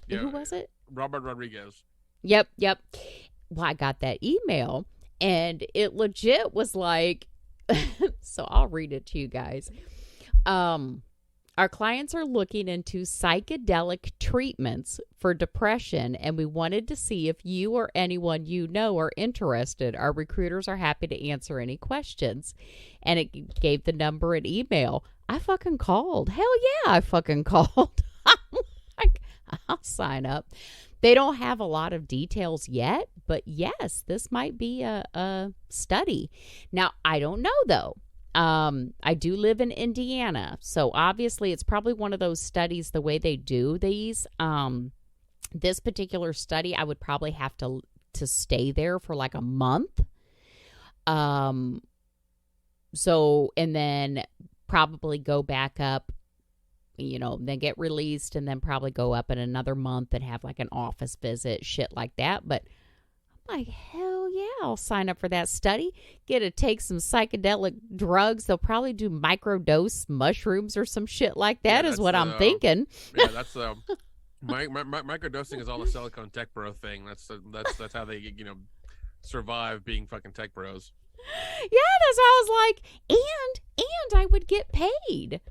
Who was it? Robert Rodriguez. Yep. Well, I got that email, and it legit was like, so I'll read it to you guys. Our clients are looking into psychedelic treatments for depression, and we wanted to see if you or anyone you know are interested. Our recruiters are happy to answer any questions. And it gave the number and email. I fucking called. Hell yeah, I fucking called. I'm like, I'll sign up. They don't have a lot of details yet, but yes, this might be a study. Now, I don't know, though. I do live in Indiana, so obviously it's probably one of those studies, the way they do these. This particular study, I would probably have to stay there for like a month. So, and then probably go back up, then get released, and then probably go up in another month and have like an office visit, shit like that. But I'm like, hell yeah, I'll sign up for that study. Get to take some psychedelic drugs. They'll probably do microdose mushrooms or some shit like that, is what I'm thinking. Yeah, that's microdosing is all the silicone tech bro thing. That's how they survive being fucking tech bros. Yeah, that's how I was like, and I would get paid.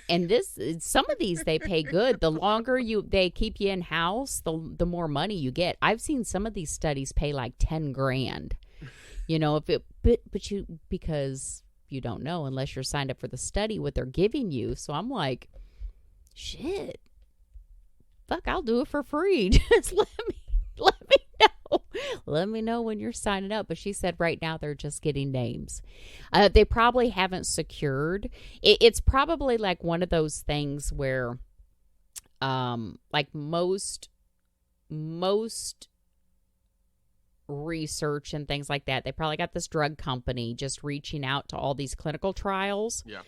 And some of these they pay good. The longer they keep you in house, the more money you get. I've seen some of these studies pay like $10,000. Because you don't know unless you're signed up for the study what they're giving you. So I'm like, shit, fuck, I'll do it for free. Just let me know. Let me know when you're signing up. But she said right now they're just getting names. They probably haven't secured. It's probably like one of those things where, like most most research and things like that. They probably got this drug company just reaching out to all these clinical trials. Yeah.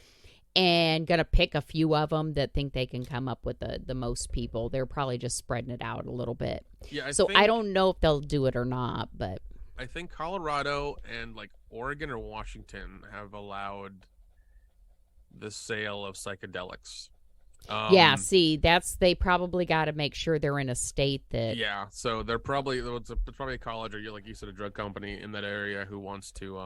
And gonna pick a few of them that think they can come up with the most people. They're probably just spreading it out a little bit. Yeah. I don't know if they'll do it or not, but I think Colorado and like Oregon or Washington have allowed the sale of psychedelics. yeah, see, they probably got to make sure they're in a state that. Yeah, so they're probably it's probably a college or like you said, a drug company in that area who wants to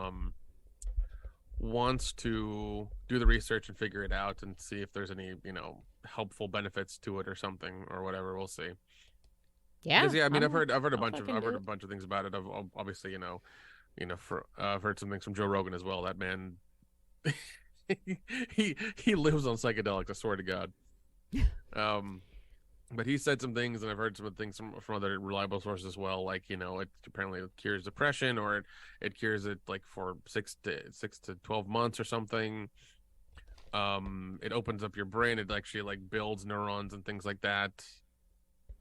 do the research and figure it out and see if there's any helpful benefits to it or something or whatever. We'll see. Yeah, because, yeah. I mean, I've heard a bunch of things about it. Obviously, I've heard some things from Joe Rogan as well. That man, he lives on psychedelics. I swear to God. But he said some things, and I've heard some things from other reliable sources as well. Like, it apparently cures depression, or it cures it like for 6 to 12 months or something. It opens up your brain. It actually like builds neurons and things like that,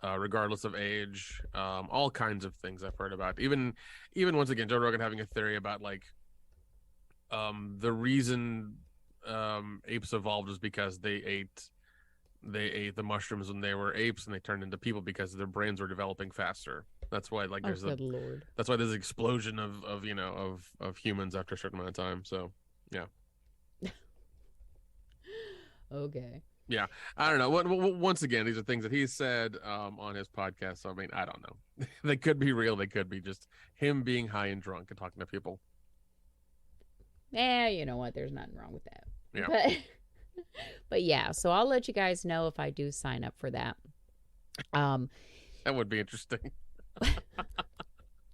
regardless of age. All kinds of things I've heard about. Even once again, Joe Rogan having a theory about like the reason apes evolved was because they ate the mushrooms when they were apes, and they turned into people because their brains were developing faster. That's why like there's that's why there's an explosion of humans after a certain amount of time. So yeah. Okay. Yeah, I don't know. Once again, these are things that he said on his podcast. So I mean, I don't know. They could be real. They could be just him being high and drunk and talking to people. Yeah, you know what? There's nothing wrong with that. Yeah. But yeah, so I'll let you guys know if I do sign up for that. That would be interesting.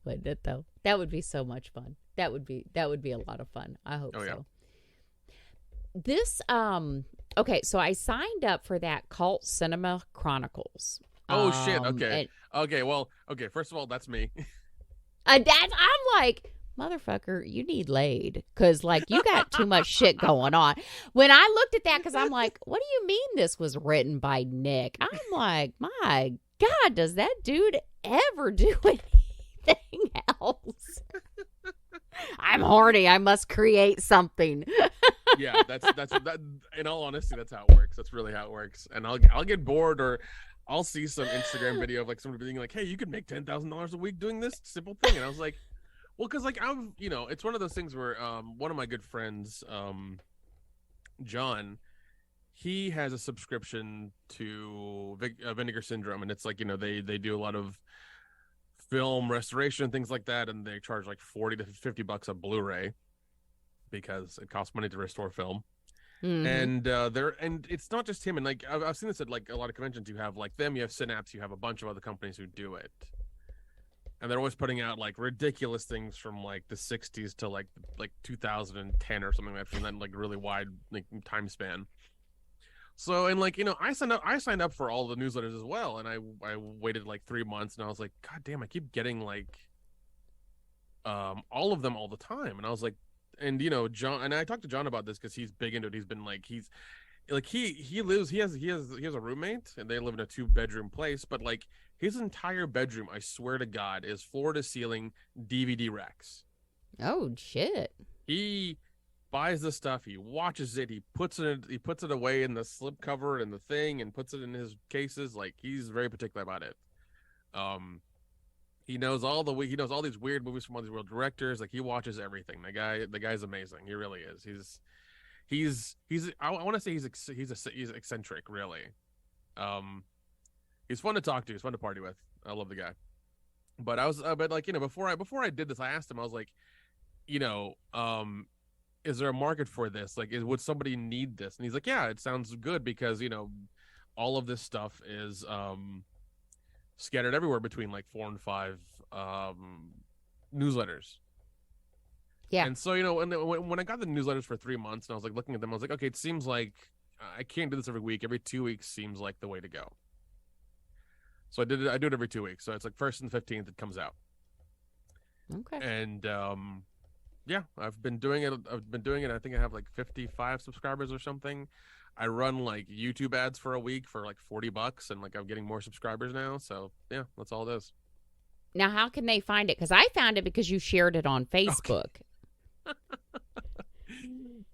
Wouldn't it though? That would be so much fun. That would be a lot of fun. I hope so. Yeah. This okay, so I signed up for that Cult Cinema Chronicles. Shit. Okay. Okay. First of all, that's me. I'm like, motherfucker, you need laid, because like you got too much shit going on. When I looked at that, because I'm like, what do you mean this was written by Nick? I'm like, my God, does that dude ever do anything else? I'm horny. I must create something. Yeah, that's that. In all honesty, that's how it works. That's really how it works. And I'll get bored, or I'll see some Instagram video of like somebody being like, "Hey, you could make $10,000 a week doing this simple thing," and I was like, "Well, because like it's one of those things where one of my good friends, John, he has a subscription to Vinegar Syndrome, and it's like they do a lot of film restoration and things like that, and they charge like $40 to $50 a Blu-ray because it costs money to restore film. Mm-hmm. And it's not just him, and like I've seen this at like a lot of conventions. You have like them, you have Synapse, you have a bunch of other companies who do it, and they're always putting out like ridiculous things from like the 60s to like 2010 or something like that, from that like really wide like time span. So, and like I signed up for all the newsletters as well, and I waited like 3 months, and I was like, God damn, I keep getting like all of them all the time, and I was like, and John, and I talked to John about this because he's big into it. He's been like, he has a roommate, and they live in a 2-bedroom place, but like his entire bedroom, I swear to God, is floor to ceiling DVD racks. Oh shit. He buys the stuff, he watches it, he puts it away in the slipcover and the thing, and puts it in his cases. Like, he's very particular about it. He knows all these weird movies from all these world directors. Like, he watches everything. The guy's amazing. He really is. He's I want to say he's eccentric, really. He's fun to talk to. He's fun to party with. I love the guy. But I was, before I did this, I asked him. I was like, is there a market for this? Like, would somebody need this? And he's like, yeah, it sounds good because all of this stuff is scattered everywhere between like 4 and 5 newsletters. Yeah. And so when I got the newsletters for 3 months, and I was like looking at them, I was like, okay, it seems like I can't do this every week. Every 2 weeks seems like the way to go. So I do it every 2 weeks. So it's like 1st and 15th it comes out. Okay. And Yeah, I've been doing it. I think I have like 55 subscribers or something. I run like YouTube ads for a week for like $40, and like I'm getting more subscribers now. So yeah, that's all it is. Now, how can they find it? Because I found it because you shared it on Okay. Facebook.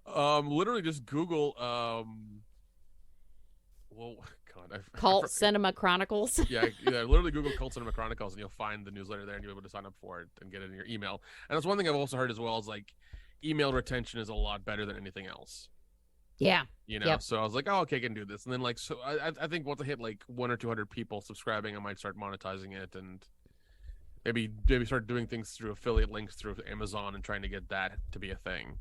Literally just Google. Well, God, Cult Cinema Chronicles. yeah. Literally Google Cult Cinema Chronicles, and you'll find the newsletter there, and you'll be able to sign up for it and get it in your email. And that's one thing I've also heard as well is like email retention is a lot better than anything else. Yeah. Yep. So I was like, oh, okay, I can do this. And then like, so I think once I hit like 100 or 200 people subscribing, I might start monetizing it, and maybe start doing things through affiliate links through Amazon and trying to get that to be a thing.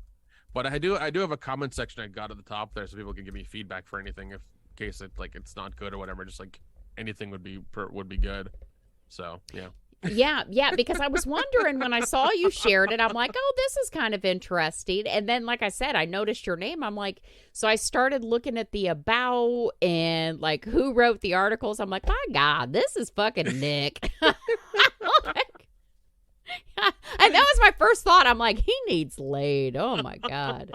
But I do have a comment section I got at the top there, so people can give me feedback for anything if in case it's not good or whatever. Just like anything would be good. So yeah. Yeah, because I was wondering when I saw you shared it, I'm like, oh, this is kind of interesting. And then, like I said, I noticed your name. I'm like, so I started looking at the about and like who wrote the articles. I'm like, my God, this is fucking Nick. And that was my first thought. I'm like, he needs laid. Oh my God.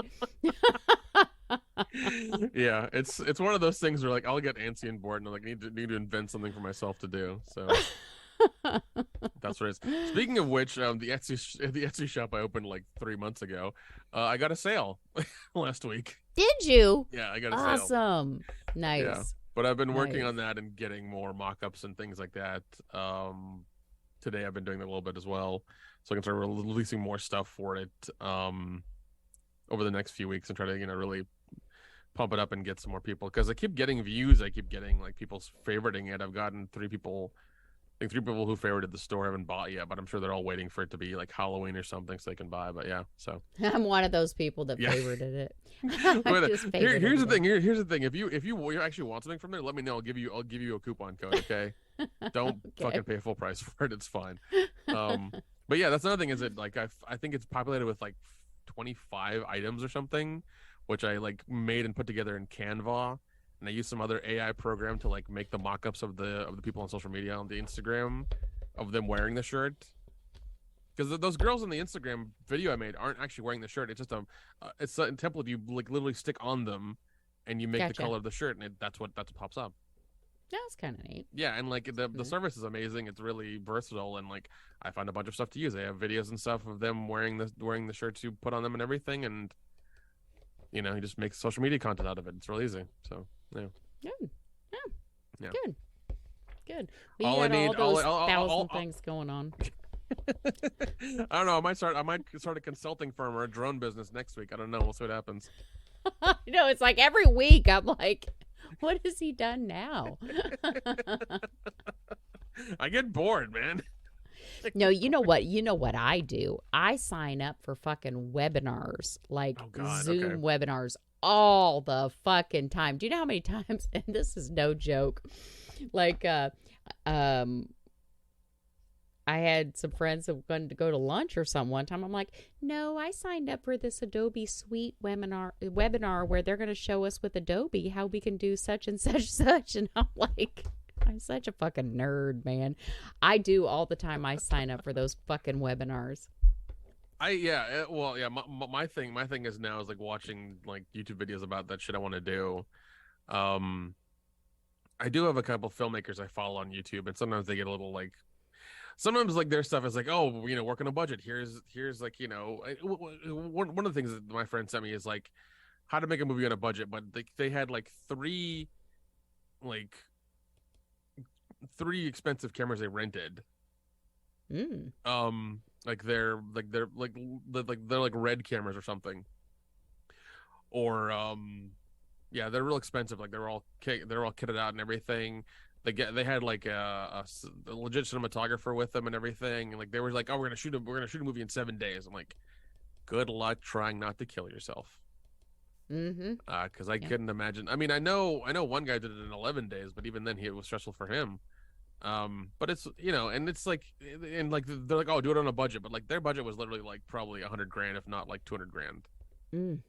Yeah, it's one of those things where like I'll get antsy and bored and I'm like need to invent something for myself to do. So that's what it is. Speaking of which, the Etsy shop I opened like 3 months ago, I got a sale last week. Did you? Yeah, I got a sale. Awesome. Nice. Yeah, but I've been working on that and getting more mock-ups and things like that. Today I've been doing that a little bit as well, so I can start releasing more stuff for it over the next few weeks and try to really pump it up and get some more people, because I keep getting views. I keep getting like people's favoriting it. I've gotten 3 people. I think 3 people who favorited the store haven't bought yet, but I'm sure they're all waiting for it to be like Halloween or something so they can buy. But yeah, so I'm one of those people that favorited it. Here's the thing. Here's the thing. If you actually want something from there, let me know. I'll give you a coupon code. Okay, don't fucking pay full price for it. It's fine. But yeah, that's another thing. Is it like I think it's populated with like 25 items or something, which I like made and put together in Canva. And I use some other AI program to like make the mock-ups of the people on social media, on the Instagram, of them wearing the shirt. Because those girls in the Instagram video I made aren't actually wearing the shirt. It's just it's a template you like literally stick on them, and you make the color of the shirt, and that's what pops up. That's kind of neat. Yeah, and like the service is amazing. It's really versatile, and like I found a bunch of stuff to use. They have videos and stuff of them wearing the shirts you put on them and everything, and you just make social media content out of it. It's really easy. So yeah. Good. Yeah. Good. Well, you got all those thousand things going on. I don't know. I might start a consulting firm or a drone business next week. I don't know. We'll see what happens. It's like every week I'm like, what has he done now? I get bored, man. No, you know what I do? I sign up for fucking webinars, like Zoom webinars all the fucking time. Do you know how many times, and this is no joke, like I had some friends that wanted to go to lunch or something one time. I'm like, no, I signed up for this Adobe Suite webinar where they're going to show us with Adobe how we can do such and such. And I'm like, I'm such a fucking nerd, man. I do all the time. I sign up for those fucking webinars. My thing is now is like watching like YouTube videos about that shit I want to do. I do have a couple filmmakers I follow on YouTube, and sometimes they get a little like, sometimes like their stuff is like, oh, work on a budget. Here's like, one of the things that my friend sent me is like how to make a movie on a budget, but they had like three expensive cameras they rented. They're red cameras or something, or they're real expensive. Like they're all kitted out and everything. They had like a legit cinematographer with them and everything, and like they were like, oh, we're gonna shoot a movie in 7 days. I'm like, good luck trying not to kill yourself. Because I couldn't imagine. I mean, I know one guy did it in 11 days, but even then it was stressful for him. But it's and it's like, and like they're like, oh, do it on a budget, but like their budget was literally like probably $100,000, if not like $200,000. And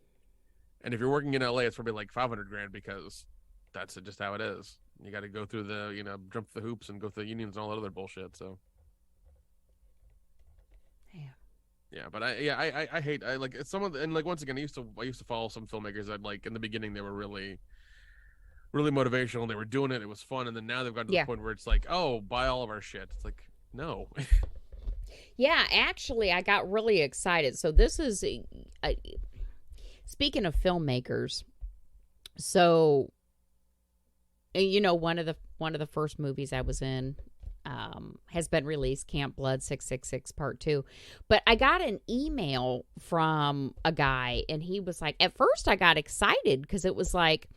if you're working in LA, it's probably like $500,000, because that's just how it is. You got to go through the jump the hoops and go through the unions and all that other bullshit. So Yeah, but I hate I like some of the, and like once again I used to follow some filmmakers that like in the beginning they were really motivational, they were doing it, it was fun, and then now they've gotten to the Yeah. point where it's like, oh, buy all of our shit. It's like, no. Yeah, actually, I got really excited. So this is, speaking of filmmakers, so one of the first movies I was in has been released, Camp Blood 666 Part 2. But I got an email from a guy, and he was like, at first I got excited because it was like,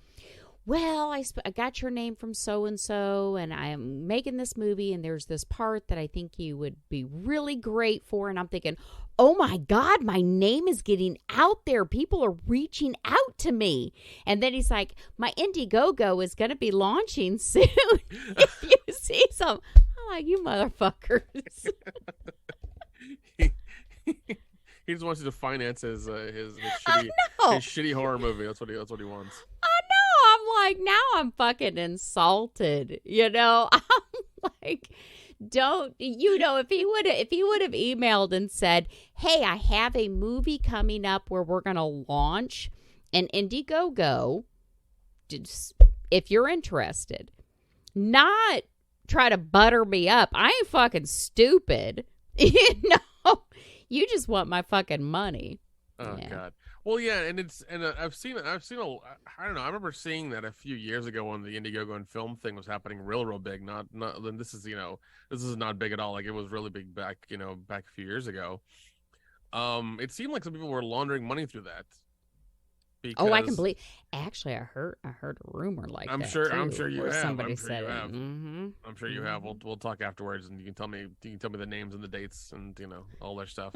well, I got your name from so-and-so, and I am making this movie, and there's this part that I think you would be really great for. And I'm thinking, oh, my God, my name is getting out there. People are reaching out to me. And then he's like, my Indiegogo is going to be launching soon. If you see some, I'm like, you motherfuckers. He just wants you to finance his shitty horror movie. That's what he wants. I'm like, now I'm fucking insulted, I'm like, if he would have emailed and said, hey, I have a movie coming up where we're gonna launch an Indiegogo, if you're interested, not try to butter me up. I ain't fucking stupid. You just want my fucking money. Oh God. Well, yeah, and I've seen I don't know. I remember seeing that a few years ago when the Indiegogo and film thing was happening real big. Not this is not big at all. Like it was really big back a few years ago. It seemed like some people were laundering money through that. Oh, I can believe. Actually, I heard a rumor like I'm that. sure you where have. Somebody I'm sure said you it. have. Mm-hmm. I'm sure you have. We'll talk afterwards, and you can tell me the names and the dates and all their stuff.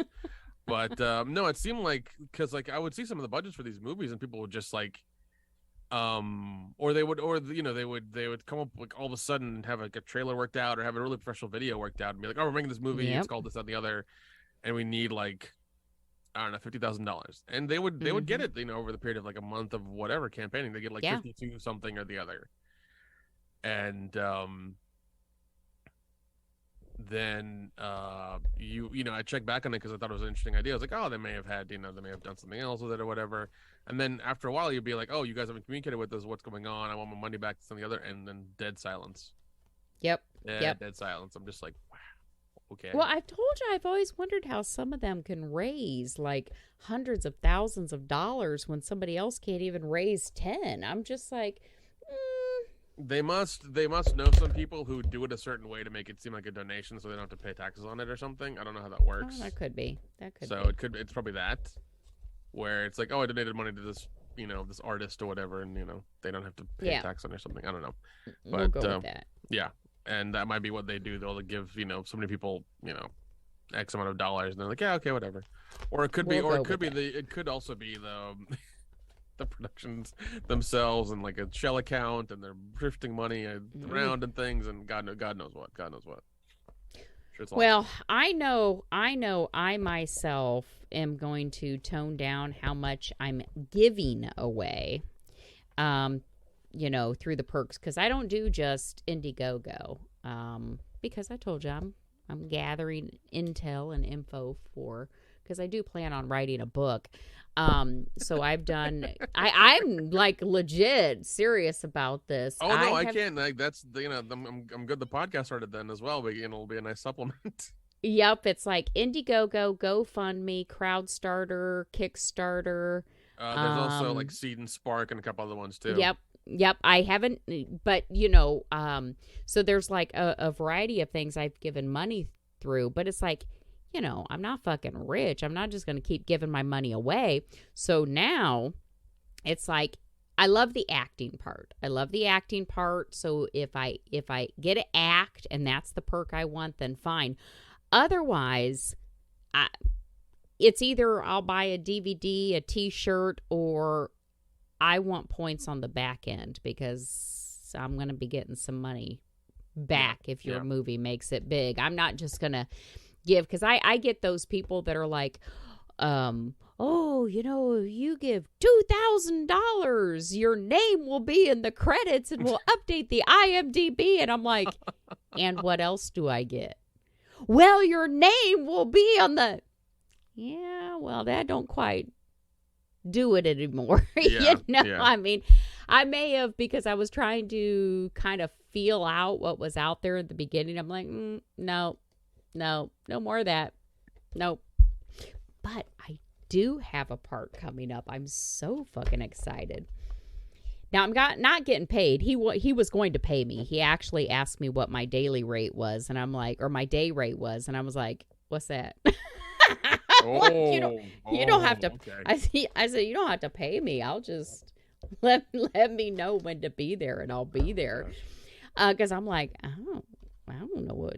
But no, it seemed like because like I would see some of the budgets for these movies, and people would just like, or they would come up like all of a sudden and have like a trailer worked out or have a really professional video worked out and be like, oh, we're making this movie. Yep. It's called this, that, and the other, and we need like, I don't know, $50,000, and they would get it, over the period of like a month of whatever campaigning, they get like 52 something or the other, and then I checked back on it because I thought it was an interesting idea. I was like, oh, they may have done something else with it or whatever. And then after a while, you'd be like, oh, you guys haven't communicated with us. What's going on? I want my money back to some of the other. And then dead silence. Yep. Dead silence. I'm just like, wow. Okay. Well, I've told you, I've always wondered how some of them can raise like hundreds of thousands of dollars when somebody else can't even raise 10. I'm just like, They must know some people who do it a certain way to make it seem like a donation, so they don't have to pay taxes on it or something. I don't know how that works. Oh, that could be. It's probably that, where it's like, oh, I donated money to this, this artist or whatever, and they don't have to pay tax on it or something. I don't know. We'll go with that. Yeah, and that might be what they do. They'll give so many people X amount of dollars, and they're like, yeah, okay, whatever. Or it could it could also be the productions themselves and like a shell account, and they're drifting money around and things, and God knows what. Sure, well, I know I myself am going to tone down how much I'm giving away through the perks, because I don't do just Indiegogo, because I told you I'm gathering intel and info because I do plan on writing a book. So I've done, I'm like legit serious about this. Oh no, I can't. Like that's I'm good. The podcast started then as well, but it'll be a nice supplement. Yep, it's like Indiegogo, GoFundMe, Crowdstarter, Kickstarter. There's also like Seed and Spark and a couple other ones too. Yep. I haven't, but so there's like a variety of things I've given money through, but it's like, I'm not fucking rich. I'm not just going to keep giving my money away. So now it's like, I love the acting part. So if I get to act and that's the perk I want, then fine. Otherwise, it's either I'll buy a DVD, a t-shirt, or I want points on the back end, because I'm going to be getting some money back if your movie makes it big. I'm not just going to give, because I get those people that are like, you give $2,000, your name will be in the credits and we'll update the IMDb. And I'm like, and what else do I get? Well, your name will be on the yeah, well, that don't quite do it anymore. Yeah, I mean, I may have, because I was trying to kind of feel out what was out there at the beginning. I'm like, no more of that. Nope. But I do have a part coming up. I'm so fucking excited. Now, I'm not getting paid. He was going to pay me. He actually asked me what my daily rate was, and I'm like, or my day rate was, and I was like, what's that? Like, you don't have to. Okay. I said, you don't have to pay me. I'll just let me know when to be there, and I'll be there. Because I'm like, I don't know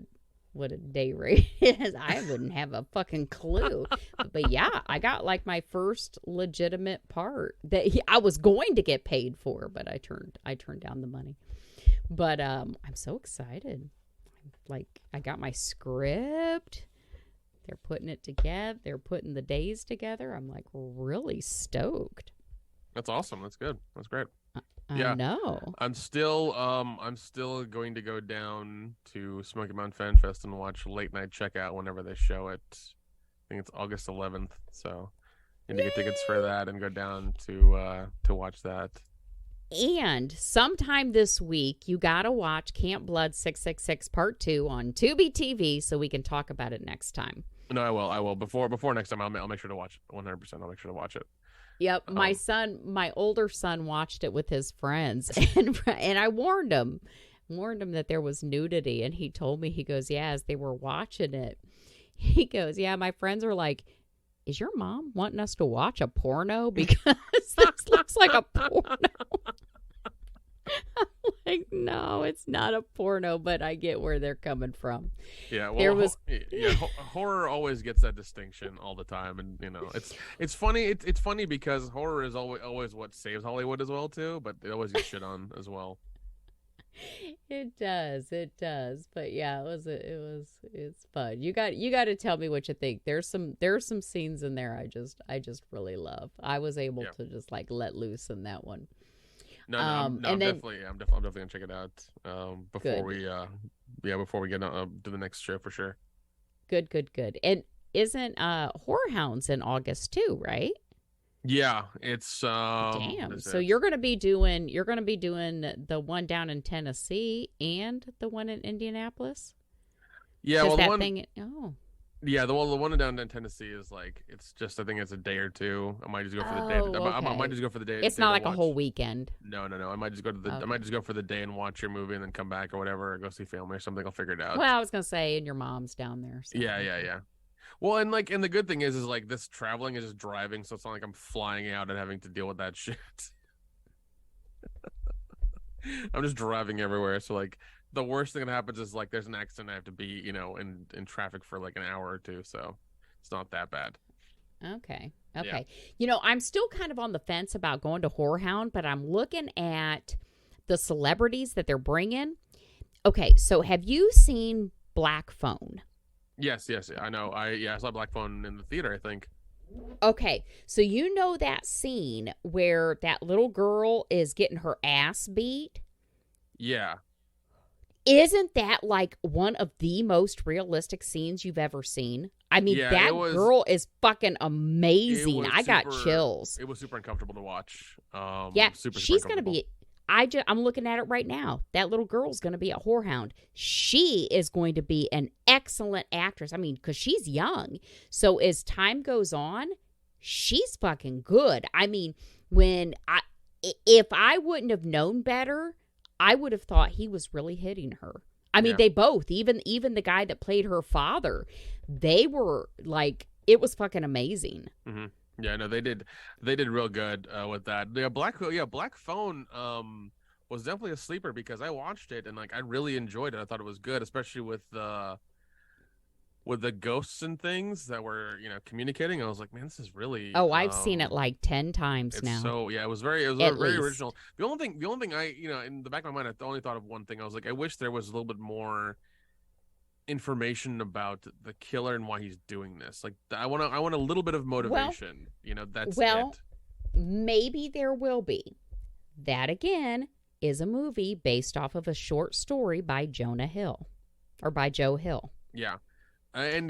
what a day rate is. I wouldn't have a fucking clue. But yeah, I got like my first legitimate part that I was going to get paid for, but I turned down the money. But I'm so excited. Like, I got my script. They're putting it together. They're putting the days together. I'm like really stoked. That's awesome. That's good. That's great. I know. I'm still going to go down to Smoky Mountain Fan Fest and watch Late Night Checkout whenever they show it. I think it's August 11th. So need to get tickets for that and go down to watch that. And sometime this week, you got to watch Camp Blood 666 Part 2 on Tubi TV so we can talk about it next time. No, I will. Before next time, I'll make sure to watch it. 100%. I'll make sure to watch it. Yep. My older son watched it with his friends, and I warned him that there was nudity, and he told me, he goes, yeah, as they were watching it, he goes, yeah, my friends are like, is your mom wanting us to watch a porno? Because this looks like a porno. I'm like, no, it's not a porno, but I get where they're coming from. Yeah, well, horror always gets that distinction all the time, and it's funny. It's funny because horror is always what saves Hollywood as well too, but it always gets shit on as well. It does. But yeah, it's fun. You got to tell me what you think. There's some scenes in there I just really love. I was able to just like let loose in that one. I'm definitely gonna check it out before we get to the next show for sure. Good. And isn't Horror Hounds in August too, right? Yeah, it's damn. So you're gonna be doing the one down in Tennessee and the one in Indianapolis. Yeah, well, Yeah, the one down in Tennessee is like, it's just, I think it's a day or two. I might just go for the day. I might just go for the day. It's not like a whole weekend. No. I might just go to I might just go for the day and watch your movie and then come back or whatever, or go see family or something. I'll figure it out. Well, I was gonna say, and your mom's down there. So. Yeah. Well, and the good thing is like this traveling is just driving, so it's not like I'm flying out and having to deal with that shit. I'm just driving everywhere, so like, the worst thing that happens is like there's an accident, I have to be, in traffic for like an hour or two, so it's not that bad. Okay. Yeah. I'm still kind of on the fence about going to Horror Hound, but I'm looking at the celebrities that they're bringing. Okay, so have you seen Black Phone? Yes, I know. I saw Black Phone in the theater, I think. Okay, so you know that scene where that little girl is getting her ass beat? Yeah. Isn't that like one of the most realistic scenes you've ever seen? I mean, that girl is fucking amazing. I got chills. It was super uncomfortable to watch. She's going to be... I'm looking at it right now. That little girl's going to be a whorehound. She is going to be an excellent actress. I mean, because she's young. So as time goes on, she's fucking good. I mean, if I wouldn't have known better, I would have thought he was really hitting her. I mean, They both, even the guy that played her father, they were like, it was fucking amazing. Mm-hmm. Yeah, no, they did real good with that. Yeah, Black Phone was definitely a sleeper because I watched it and like I really enjoyed it. I thought it was good, especially with the ghosts and things that were, communicating. I was like, man, this is really I've seen it like 10 times now. So yeah, it was very original. The only thing I, in the back of my mind, I only thought of one thing. I was like, I wish there was a little bit more information about the killer and why he's doing this. Like, I want a little bit of motivation. That's it. Maybe there will be. That again is a movie based off of a short story by Jonah Hill or by Joe Hill. Yeah. Maybe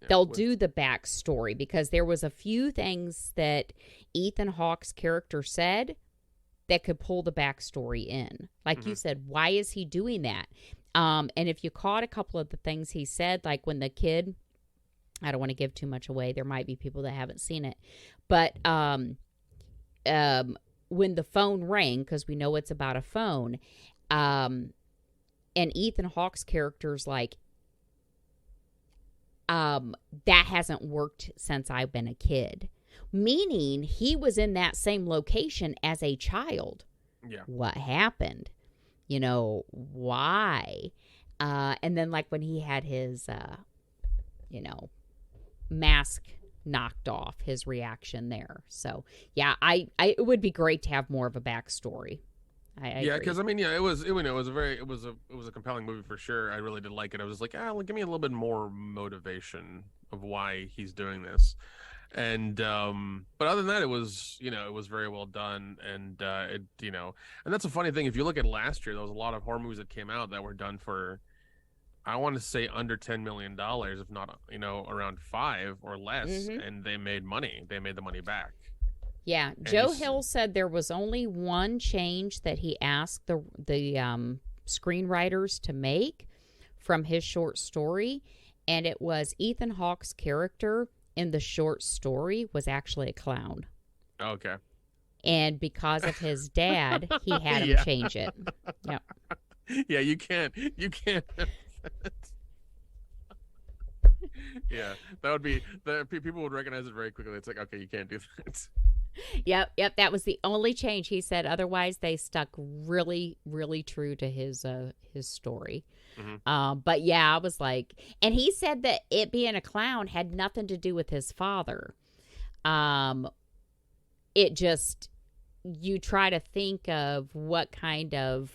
they'll do the backstory, because there was a few things that Ethan Hawke's character said that could pull the backstory in. Like you said, why is he doing that? And if you caught a couple of the things he said, like when the kid, I don't want to give too much away. There might be people that haven't seen it. But when the phone rang, because we know it's about a phone, and Ethan Hawke's character's like, that hasn't worked since I've been a kid. Meaning he was in that same location as a child. Yeah. What happened? You know, why? And then like when he had his, mask knocked off, his reaction there. So yeah, it would be great to have more of a backstory. I agree. Because it was a compelling movie for sure. I really did like it. I was like, give me a little bit more motivation of why he's doing this. And but other than that, it was very well done. And and that's a funny thing. If you look at last year, there was a lot of horror movies that came out that were done for, I want to say, under $10 million, if not around 5 or less, and they made money. They made the money back. Yeah, Joe Hill said there was only one change that he asked the screenwriters to make from his short story, and it was Ethan Hawke's character in the short story was actually a clown. Okay. And because of his dad, he had him change it. Yep. Yeah, you can't. Yeah, that would be people would recognize it very quickly. It's like, okay, you can't do that. Yep. That was the only change. He said otherwise they stuck really, really true to his story. But yeah, I was like, and he said that it being a clown had nothing to do with his father. It just, you try to think of what kind of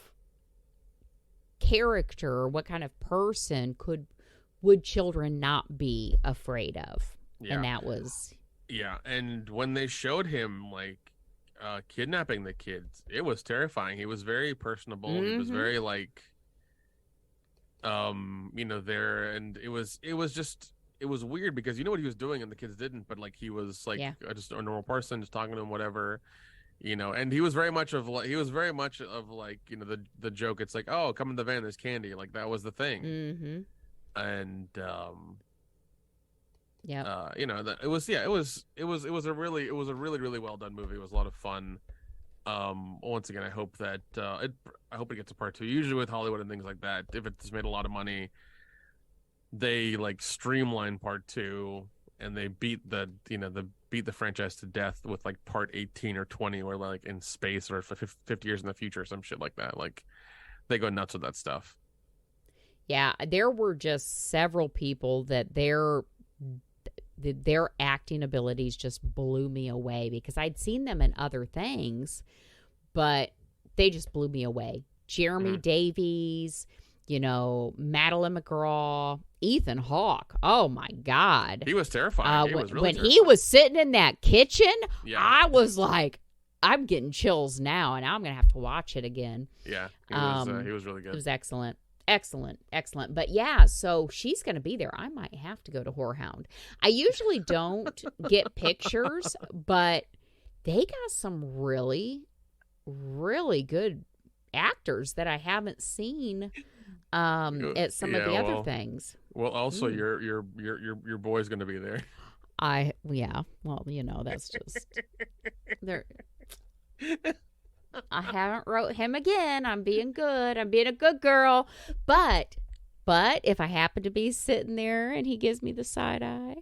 character or what kind of person would children not be afraid of. Yeah. And that was... Yeah, and when they showed him like kidnapping the kids, it was terrifying. He was very personable. He was very like there, and it was weird because you know what he was doing and the kids didn't, but like he was like just a normal person, just talking to him, whatever, and he was very much of like the joke. It's like, oh, come in the van, there's candy. Like that was the thing. And yeah, it was a really well done movie. It was a lot of fun. Once again, I hope that it gets a part 2. Usually with Hollywood and things like that, if it's made a lot of money, they like streamline part 2 and they beat the franchise to death with like part 18 or 20, or like in space or for 50 years in the future or some shit like that. Like they go nuts with that stuff. Yeah, there were just several people that their acting abilities just blew me away, because I'd seen them in other things, but they just blew me away. Jeremy Davies, Madeline McGraw, Ethan Hawke. Oh my God. He was terrifying. When he was sitting in that kitchen, I was like, I'm getting chills now, and I'm going to have to watch it again. Yeah, he was really good. It was excellent. Excellent. But yeah, so she's going to be there. I might have to go to Whorehound. I usually don't get pictures, but they got some really, really good actors that I haven't seen at some of the other things. Well, also your boy's going to be there. That's just there. I haven't wrote him again. I'm being good. I'm being a good girl. But if I happen to be sitting there and he gives me the side eye,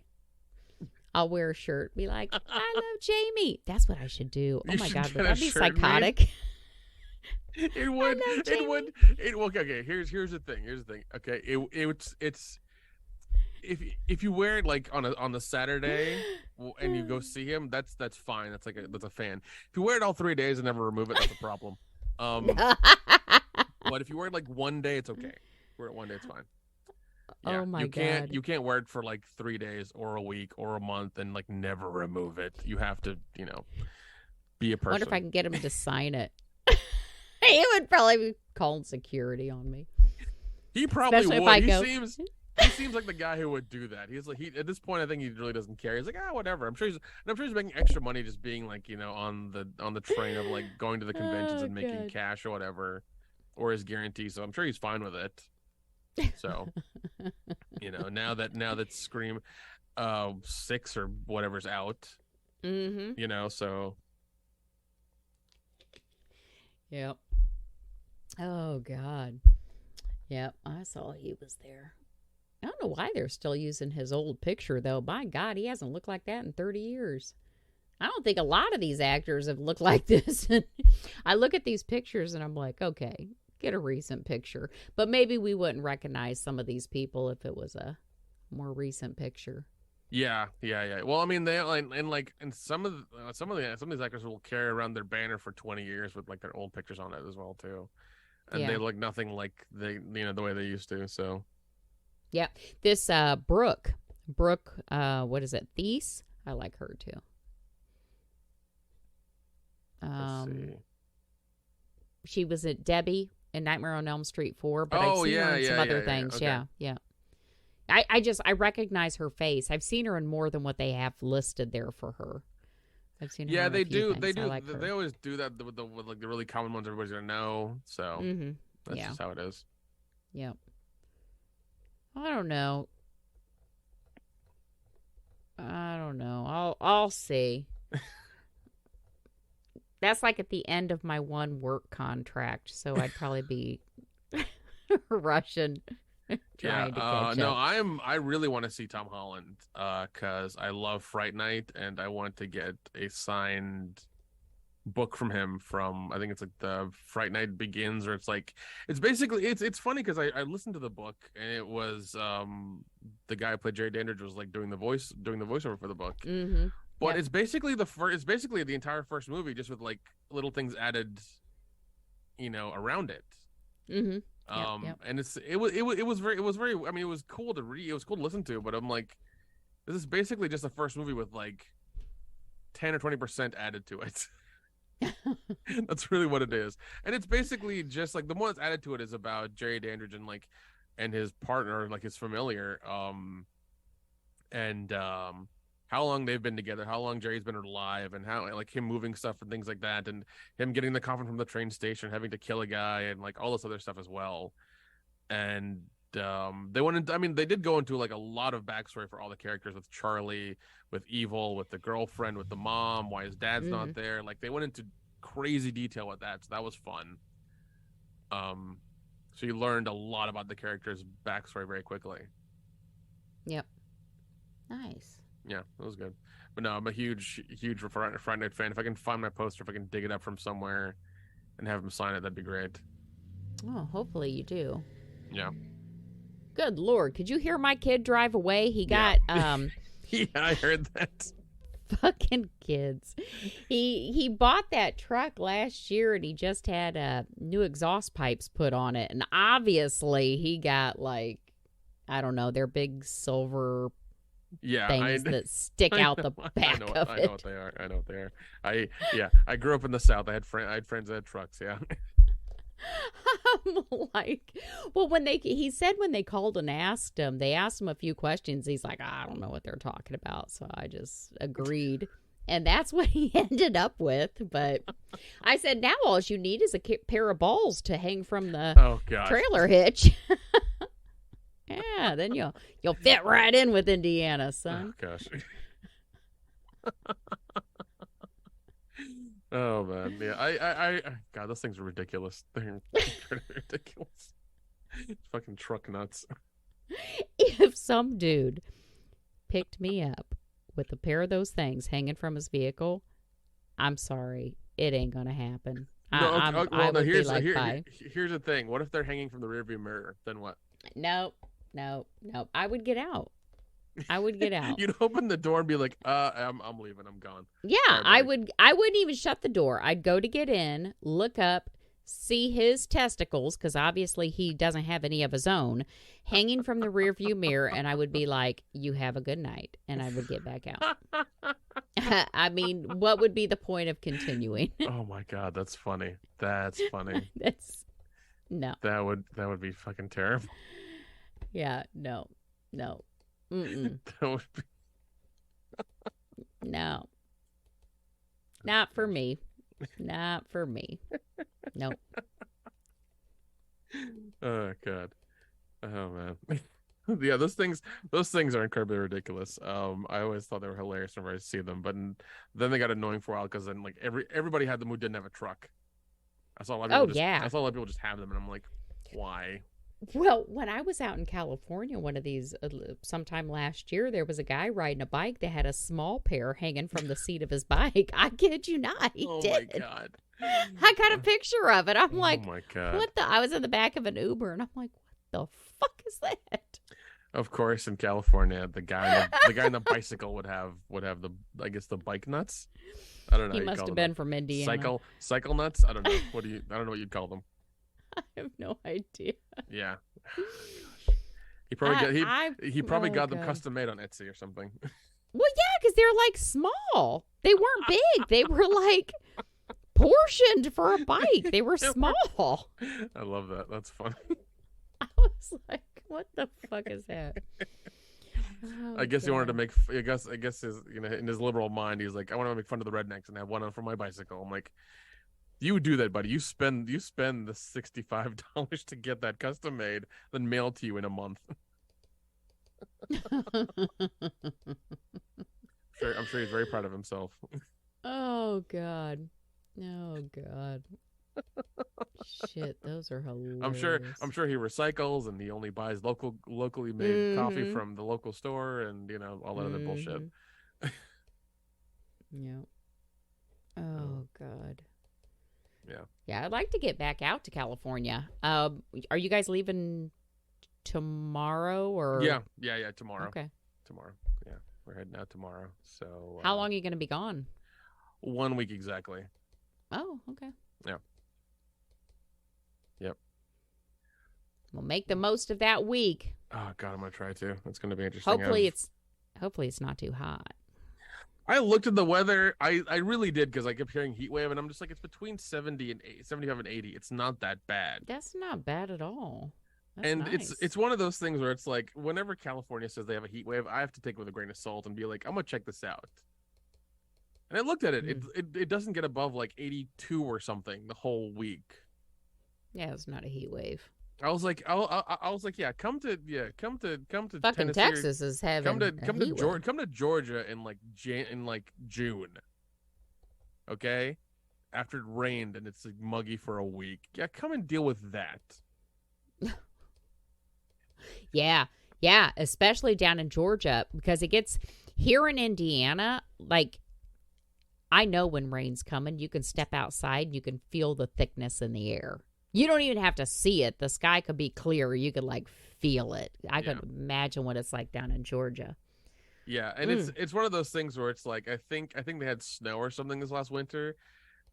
I'll wear a shirt. Be like, I love Jamie. That's what I should do. Oh my God, would that be psychotic? It would. Okay, here's the thing. Okay, it's if you wear it like on the Saturday and you go see him, that's fine. That's a fan. If you wear it all 3 days and never remove it, that's a problem. But if you wear it like one day, it's okay. Wear it one day, it's fine. Yeah, oh my God. You can't wear it for like 3 days or a week or a month and like never remove it. You have to, be a person. I wonder if I can get him to sign it. He would probably be calling security on me. He probably Especially would. He seems like the guy who would do that. He's like, at this point, I think he really doesn't care. He's like, whatever. I'm sure he's making extra money just being like, on the train of like going to the conventions and making cash or whatever, or his guarantee. So I'm sure he's fine with it. So, now that Scream 6 or whatever's out, so. Yep. Oh, God. Yep, I saw he was there. I don't know why they're still using his old picture, though. By God, he hasn't looked like that in 30 years. I don't think a lot of these actors have looked like this. I look at these pictures and I'm like, okay, get a recent picture. But maybe we wouldn't recognize some of these people if it was a more recent picture. Yeah. Well, I mean, and some of these actors will carry around their banner for 20 years with like their old pictures on it as well too, and they look nothing like the way they used to. So, yeah, this Brooke, what is it? Thies? I like her too. Let's see. She was at Debbie in Nightmare on Elm Street 4, but I've seen her in some other things. Okay. Yeah. I recognize her face. I've seen her in more than what they have listed there for her. I've seen her. Yeah, they do. They do. They always do that with like the really common ones everybody's gonna know. So that's just how it is. Yep. I don't know. I'll see. That's like at the end of my one work contract, so I'd probably be rushing. Trying to catch up. I really want to see Tom Holland because I love Fright Night and I want to get a signed book from him from, I think it's like the Fright Night Begins, or it's basically it's funny because I listened to the book and it was the guy who played Jerry Dandridge was like doing the voiceover for the book. Mm-hmm. But it's basically the entire first movie just with like little things added, around it. Mm-hmm. And it was very I mean, it was cool to read, it was cool to listen to, but I'm like, this is basically just the first movie with like 10 or 20% added to it. That's really what it is. And it's basically just like the one that's added to it is about Jerry Dandridge and his partner, like his familiar, and how long they've been together, how long Jerry's been alive, and how like him moving stuff and things like that, and him getting the coffin from the train station, having to kill a guy, and like all this other stuff as well. And they went into, I mean, they did go into like a lot of backstory for all the characters, with Charlie, with Evil, with the girlfriend, with the mom, why his dad's not there. Like they went into crazy detail with that, so that was fun. So you learned a lot about the characters' backstory very quickly. Yep. Nice. Yeah, that was good. But no, I'm a huge Friday Night fan. If I can find my poster, if I can dig it up from somewhere and have him sign it, that'd be great. Oh, hopefully you do. Yeah. Good Lord. Could you hear my kid drive away? He got, yeah, I heard that. Fucking kids. He bought that truck last year and he just had new exhaust pipes put on it. And obviously he got like, I don't know, they're big silver things that stick out the back of it. I know what they are. I grew up in the South. I had friends that had trucks. Yeah. I'm like, well, he said when they called and asked him, they asked him a few questions. He's like, I don't know what they're talking about. So I just agreed. And that's what he ended up with. But I said, now all you need is a pair of balls to hang from the trailer hitch. Yeah, then you'll fit right in with Indiana, son. Oh, gosh. Oh, man. Yeah, I God, those things are ridiculous. They're ridiculous. Fucking truck nuts. If some dude picked me up with a pair of those things hanging from his vehicle, I'm sorry. It ain't going to happen. Here's the thing. What if they're hanging from the rearview mirror? Then what? Nope. I would get out. You'd open the door and be like, I'm leaving. I'm gone. Yeah, I wouldn't even shut the door. I'd go to get in, look up, see his testicles, because obviously he doesn't have any of his own, hanging from the rearview mirror, and I would be like, you have a good night, and I would get back out. I mean, what would be the point of continuing? Oh my God, that's funny. That's funny. No. That would be fucking terrible. Yeah, no. No. Mm-mm. That would be... No. Not for me. Not for me. Nope. Oh God. Oh man. Yeah, those things are incredibly ridiculous. I always thought they were hilarious whenever I see them, but then they got annoying for a while because then like everybody had them who didn't have a truck. I saw a lot of people I saw a lot of people just have them, and I'm like, why? Well, when I was out in California, one of these sometime last year, there was a guy riding a bike that had a small pair hanging from the seat of his bike. I kid you not, he did. My God! I got a picture of it. I'm like, oh my God! What the? I was in the back of an Uber, and I'm like, what the fuck is that? Of course, in California, the guy on the bicycle would have the, I guess, the bike nuts. I don't know. He must have been from Indiana. Cycle nuts. I don't know. I don't know what you'd call them. I have no idea. Yeah. He probably got them custom made on Etsy or something. Well, yeah, because they're like small. They weren't big. They were like portioned for a bike. They were small. I love that. That's funny. I was like, what the fuck is that? Oh, I guess God. he wanted to make. I guess his, in his liberal mind, he's like, I want to make fun of the rednecks and have one on for my bicycle. I'm like, you do that, buddy. You spend the $65 to get that custom made, then mailed to you in a month. I'm sure he's very proud of himself. Oh God. Shit, those are hilarious. I'm sure he recycles and he only buys locally made coffee from the local store and all that other bullshit. Yeah. Oh God. Yeah. Yeah, I'd like to get back out to California. Are you guys leaving tomorrow or? Yeah, tomorrow. Okay. Tomorrow. Yeah, we're heading out tomorrow. So. How long are you going to be gone? 1 week exactly. Oh, okay. Yeah. Yep. We'll make the most of that week. Oh God, I'm gonna try to. It's gonna be interesting. Hopefully it's not too hot. I looked at the weather. I really did because I kept hearing heat wave, and I'm just like, it's between 75 and 80. It's not that bad. That's not bad at all. That's and nice. it's one of those things where it's like, whenever California says they have a heat wave, I have to take it with a grain of salt and be like, I'm gonna check this out. And I looked at it. It doesn't get above like 82 or something the whole week. Yeah, it's not a heat wave. I was like, yeah, come to fucking Tennessee, Texas is having come to Georgia in like June. Okay, after it rained and it's like muggy for a week. Yeah, come and deal with that. Yeah, especially down in Georgia because it gets here in Indiana. Like, I know when rain's coming. You can step outside and you can feel the thickness in the air. You don't even have to see it. The sky could be clear. You could like feel it. I could imagine what it's like down in Georgia. Yeah, and it's one of those things where it's like I think they had snow or something this last winter,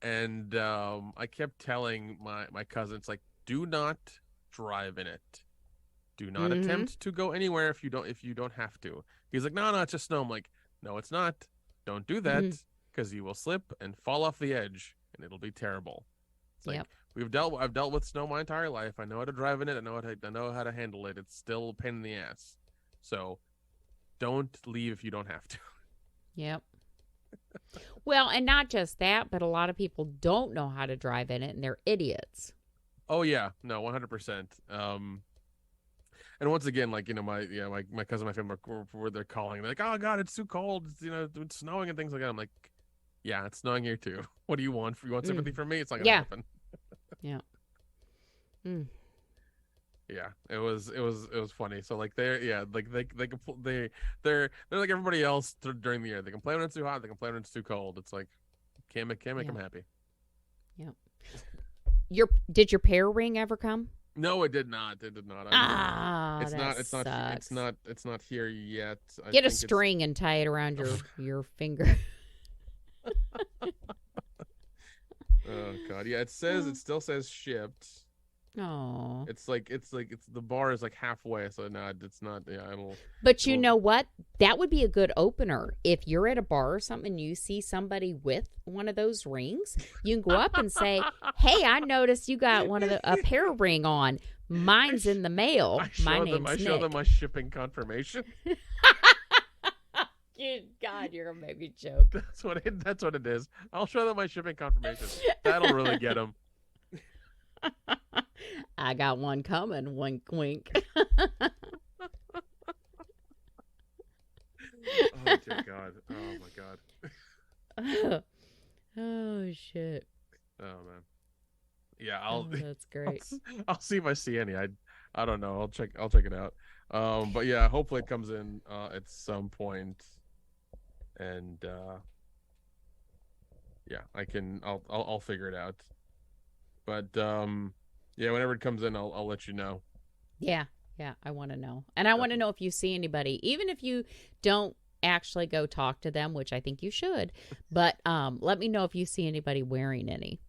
and I kept telling my cousin, it's like, do not drive in it. Do not attempt to go anywhere if you don't have to. He's like, no, it's just snow. I'm like, no, it's not. Don't do that because you will slip and fall off the edge, and it'll be terrible. It's like, I've dealt with snow my entire life. I know how to drive in it. I know how to handle it. It's still a pain in the ass. So don't leave if you don't have to. Yep. Well, and not just that, but a lot of people don't know how to drive in it, and they're idiots. Oh yeah, no, 100%. And once again, like my cousin, my family were they're calling. They're like, oh God, it's too cold. It's, it's snowing and things like that. I'm like, yeah, it's snowing here too. What do you want? You want sympathy from me? It's not gonna happen. Yeah. Yeah, it was funny. So like they're like they're like everybody else during the year. They complain when it's too hot. They complain when it's too cold. It's like can't make them happy. Yeah. Did your pear ring ever come? No, it did not. It did not. It's not here yet. Get a string and tie it around your finger. Oh God, yeah. It still says shipped. Oh. It's the bar is like halfway, so no, it's not. Yeah, But you know what? That would be a good opener. If you're at a bar or something, and you see somebody with one of those rings, you can go up and say, "Hey, I noticed you got a pear ring on. Mine's in the mail. I My show name's them. I show Nick. them my shipping confirmation. Good God, you're gonna make me joke. That's what it is. I'll show them my shipping confirmation. That'll really get them. I got one coming. Wink, wink. Oh dear God. Oh my God. Oh shit. Oh man. Yeah, That's great. I'll see if I see any. I don't know. I'll check it out. But yeah, hopefully it comes in at some point. And yeah, I'll figure it out. But yeah, whenever it comes in, I'll let you know. Yeah, I want to know. And I want to know if you see anybody, even if you don't actually go talk to them, which I think you should, but let me know if you see anybody wearing any.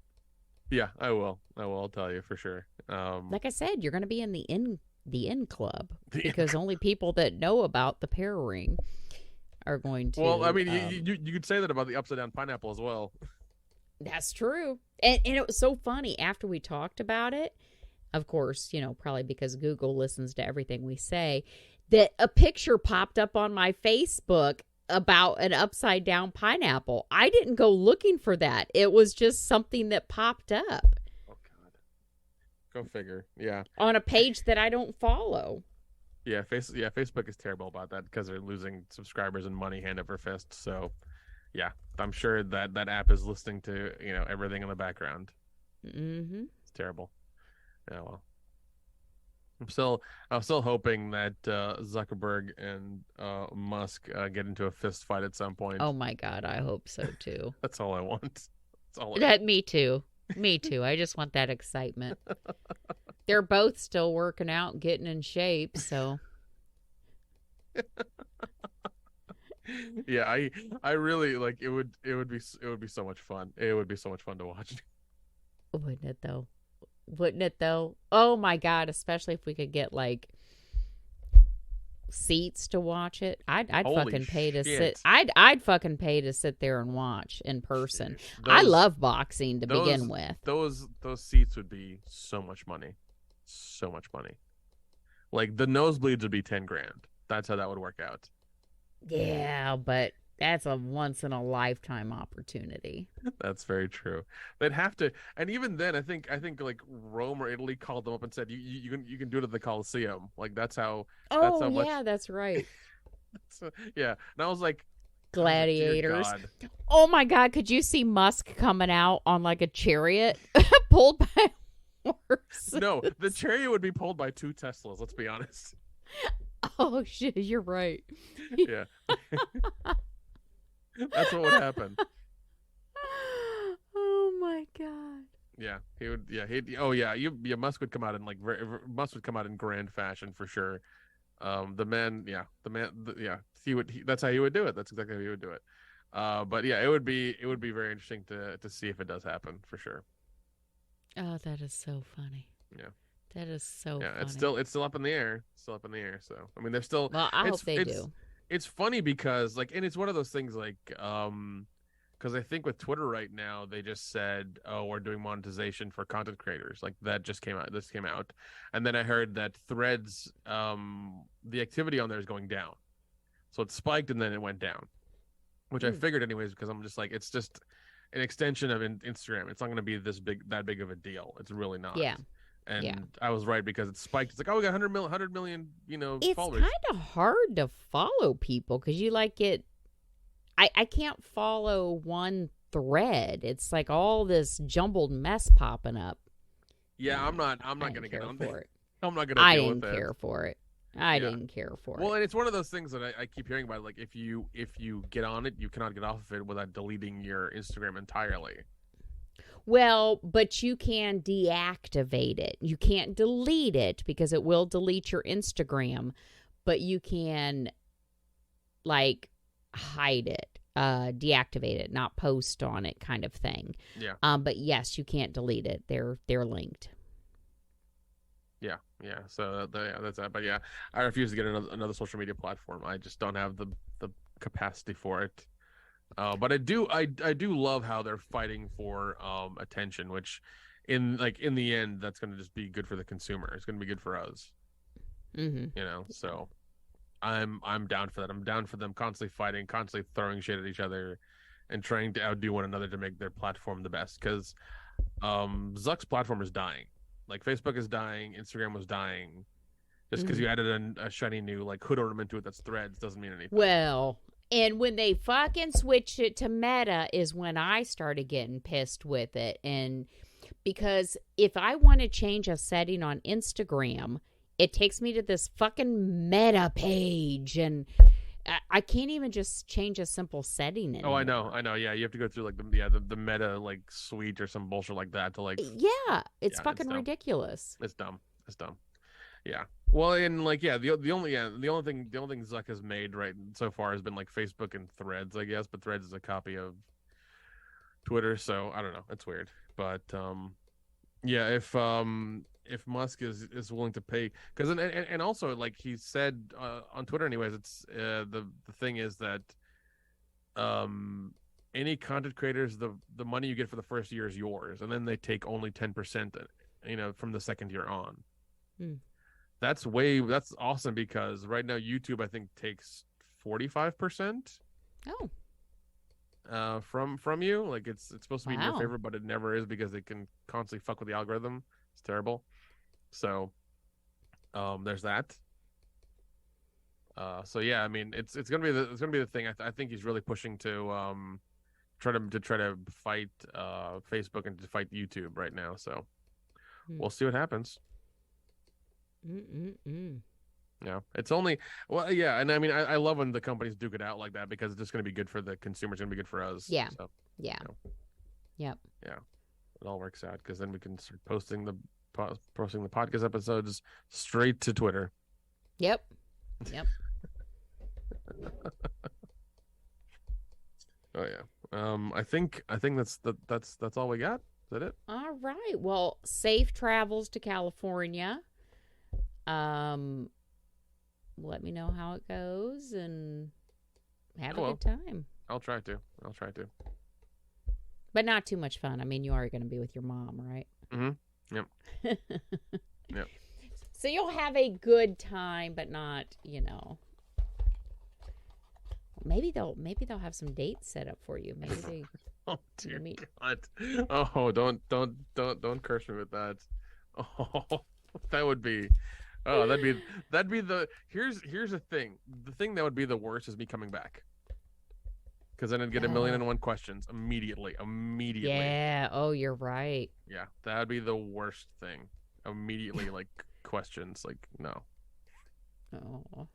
Yeah, I will. I'll tell you for sure. Like I said, you're going to be in the in club because only people that know about the pear ring are going to. Well, I mean, you could say that about the upside down pineapple as well. That's true. And it was so funny after we talked about it. Of course, probably because Google listens to everything we say, that a picture popped up on my Facebook about an upside down pineapple. I didn't go looking for that. It was just something that popped up. Oh God. Go figure. Yeah. On a page that I don't follow. Yeah, Facebook is terrible about that because they're losing subscribers and money hand over fist. So, yeah, I'm sure that app is listening to everything in the background. Mm-hmm. It's terrible. Yeah, well, I'm still hoping that Zuckerberg and Musk get into a fist fight at some point. Oh my God, I hope so too. That's all I want. That's all. Me too. Me too. I just want that excitement. They're both still working out, getting in shape, so. Yeah, I really like it would be so much fun. It would be so much fun to watch. Wouldn't it though? Wouldn't it though? Oh my God, especially if we could get like seats to watch it. I'd fucking pay to sit. I'd fucking pay to sit there and watch in person. I love boxing to begin with. Those seats would be so much money. So much money. Like the nosebleeds would be $10,000. That's how that would work out. Yeah, but that's a once in a lifetime opportunity. That's very true. They'd have to, and even then, I think like Rome or Italy called them up and said, "You can do it at the Colosseum." Like that's how. Oh, that's how much... yeah, that's right. So, yeah, and I was like, gladiators. Oh, oh my God, could you see Musk coming out on like a chariot pulled by horses? No, the chariot would be pulled by 2 Teslas. Let's be honest. Oh shit, you're right. Yeah. That's what would happen. Oh my God. Yeah, he would. Yeah, Musk would come out in Musk would come out in grand fashion for sure. He would. That's how he would do it. That's exactly how he would do it. But yeah, it would be very interesting to see if it does happen for sure. Oh, that is so funny. Yeah. That is so funny. It's still up in the air. Still up in the air. So I mean, they're still. Well, I hope they do. It's funny because and it's one of those things because I think with Twitter right now they just said, oh, we're doing monetization for content creators. Like that just came out. This came out, and then I heard that Threads, the activity on there is going down, so it spiked and then it went down, which I figured anyways because I'm just like it's just an extension of Instagram. It's not going to be that big of a deal. It's really not. Yeah. And I was right because it spiked. It's like, oh, we got 100 million, followers. It's kind of hard to follow people because you like it. I can't follow one thread. It's like all this jumbled mess popping up. Yeah, I'm not going to get on for it. I'm not going to deal with it. I didn't care for it. I didn't care for it. Well, and it's one of those things that I keep hearing about. Like, if you get on it, you cannot get off of it without deleting your Instagram entirely. Well, but you can deactivate it. You can't delete it because it will delete your Instagram, but you can like hide it, deactivate it, not post on it kind of thing. Yeah. But yes, you can't delete it. They're linked. Yeah. So that's that. But yeah, I refuse to get another social media platform. I just don't have the capacity for it. But I do love how they're fighting for attention, which in the end, that's going to just be good for the consumer. It's going to be good for us. Mm-hmm. You know, so I'm down for that. I'm down for them constantly fighting, constantly throwing shit at each other, and trying to outdo one another to make their platform the best. Because Zuck's platform is dying. Like Facebook is dying, Instagram was dying. Just because you added a shiny new like hood ornament to it that's threads doesn't mean anything. Well, and when they fucking switched it to Meta is when I started getting pissed with it. And because if I want to change a setting on Instagram, it takes me to this fucking Meta page, and I can't even just change a simple setting anymore. Oh, I know. Yeah, you have to go through like the Meta like suite or some bullshit like that to like. Yeah, it's fucking ridiculous. It's dumb. Yeah. Well, and like the only thing Zuck has made right so far has been like Facebook and Threads, I guess, but Threads is a copy of Twitter, so I don't know. It's weird, but yeah, if Musk is willing to pay, because and also like he said on Twitter, anyways, it's the thing is that any content creators, the money you get for the first year is yours, and then they take only 10%, from the second year on. That's awesome, because right now YouTube I think takes 45%. From you, like it's supposed to be in your favor, but it never is, because they can constantly fuck with the algorithm. It's terrible. So there's that. So yeah, I mean it's gonna be the thing. I think he's really pushing to try to fight Facebook and to fight YouTube right now. So we'll see what happens. Yeah, it's only and I mean I love when the companies duke it out like that, because it's just going to be good for the consumer. It's going to be good for us. Yeah. So, Yep. Yeah, it all works out, because then we can start posting the podcast episodes straight to Twitter. Yep. Oh yeah. I think that's all we got. Is that it? All right. Well, safe travels to California. Let me know how it goes, and have a good time. I'll try to. But not too much fun. I mean, you are going to be with your mom, right? Mm-hmm. Yep. Yep. So you'll have a good time, but not, maybe they'll have some dates set up for you. Maybe they. Oh dear God! Oh, don't curse me with that. Oh, that would be. Oh, that'd be the here's the thing. The thing that would be the worst is me coming back, because then I'd get 1,000,001 questions immediately. Yeah. Oh, you're right. Yeah, that'd be the worst thing. Immediately, like questions. Like no. Oh.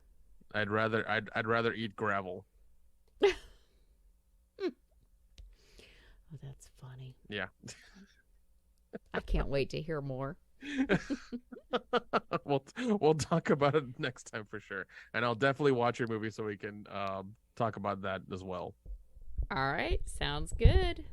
I'd rather eat gravel. Oh, that's funny. Yeah. I can't wait to hear more. We'll talk about it next time for sure, and I'll definitely watch your movie so we can talk about that as well. All right, sounds good.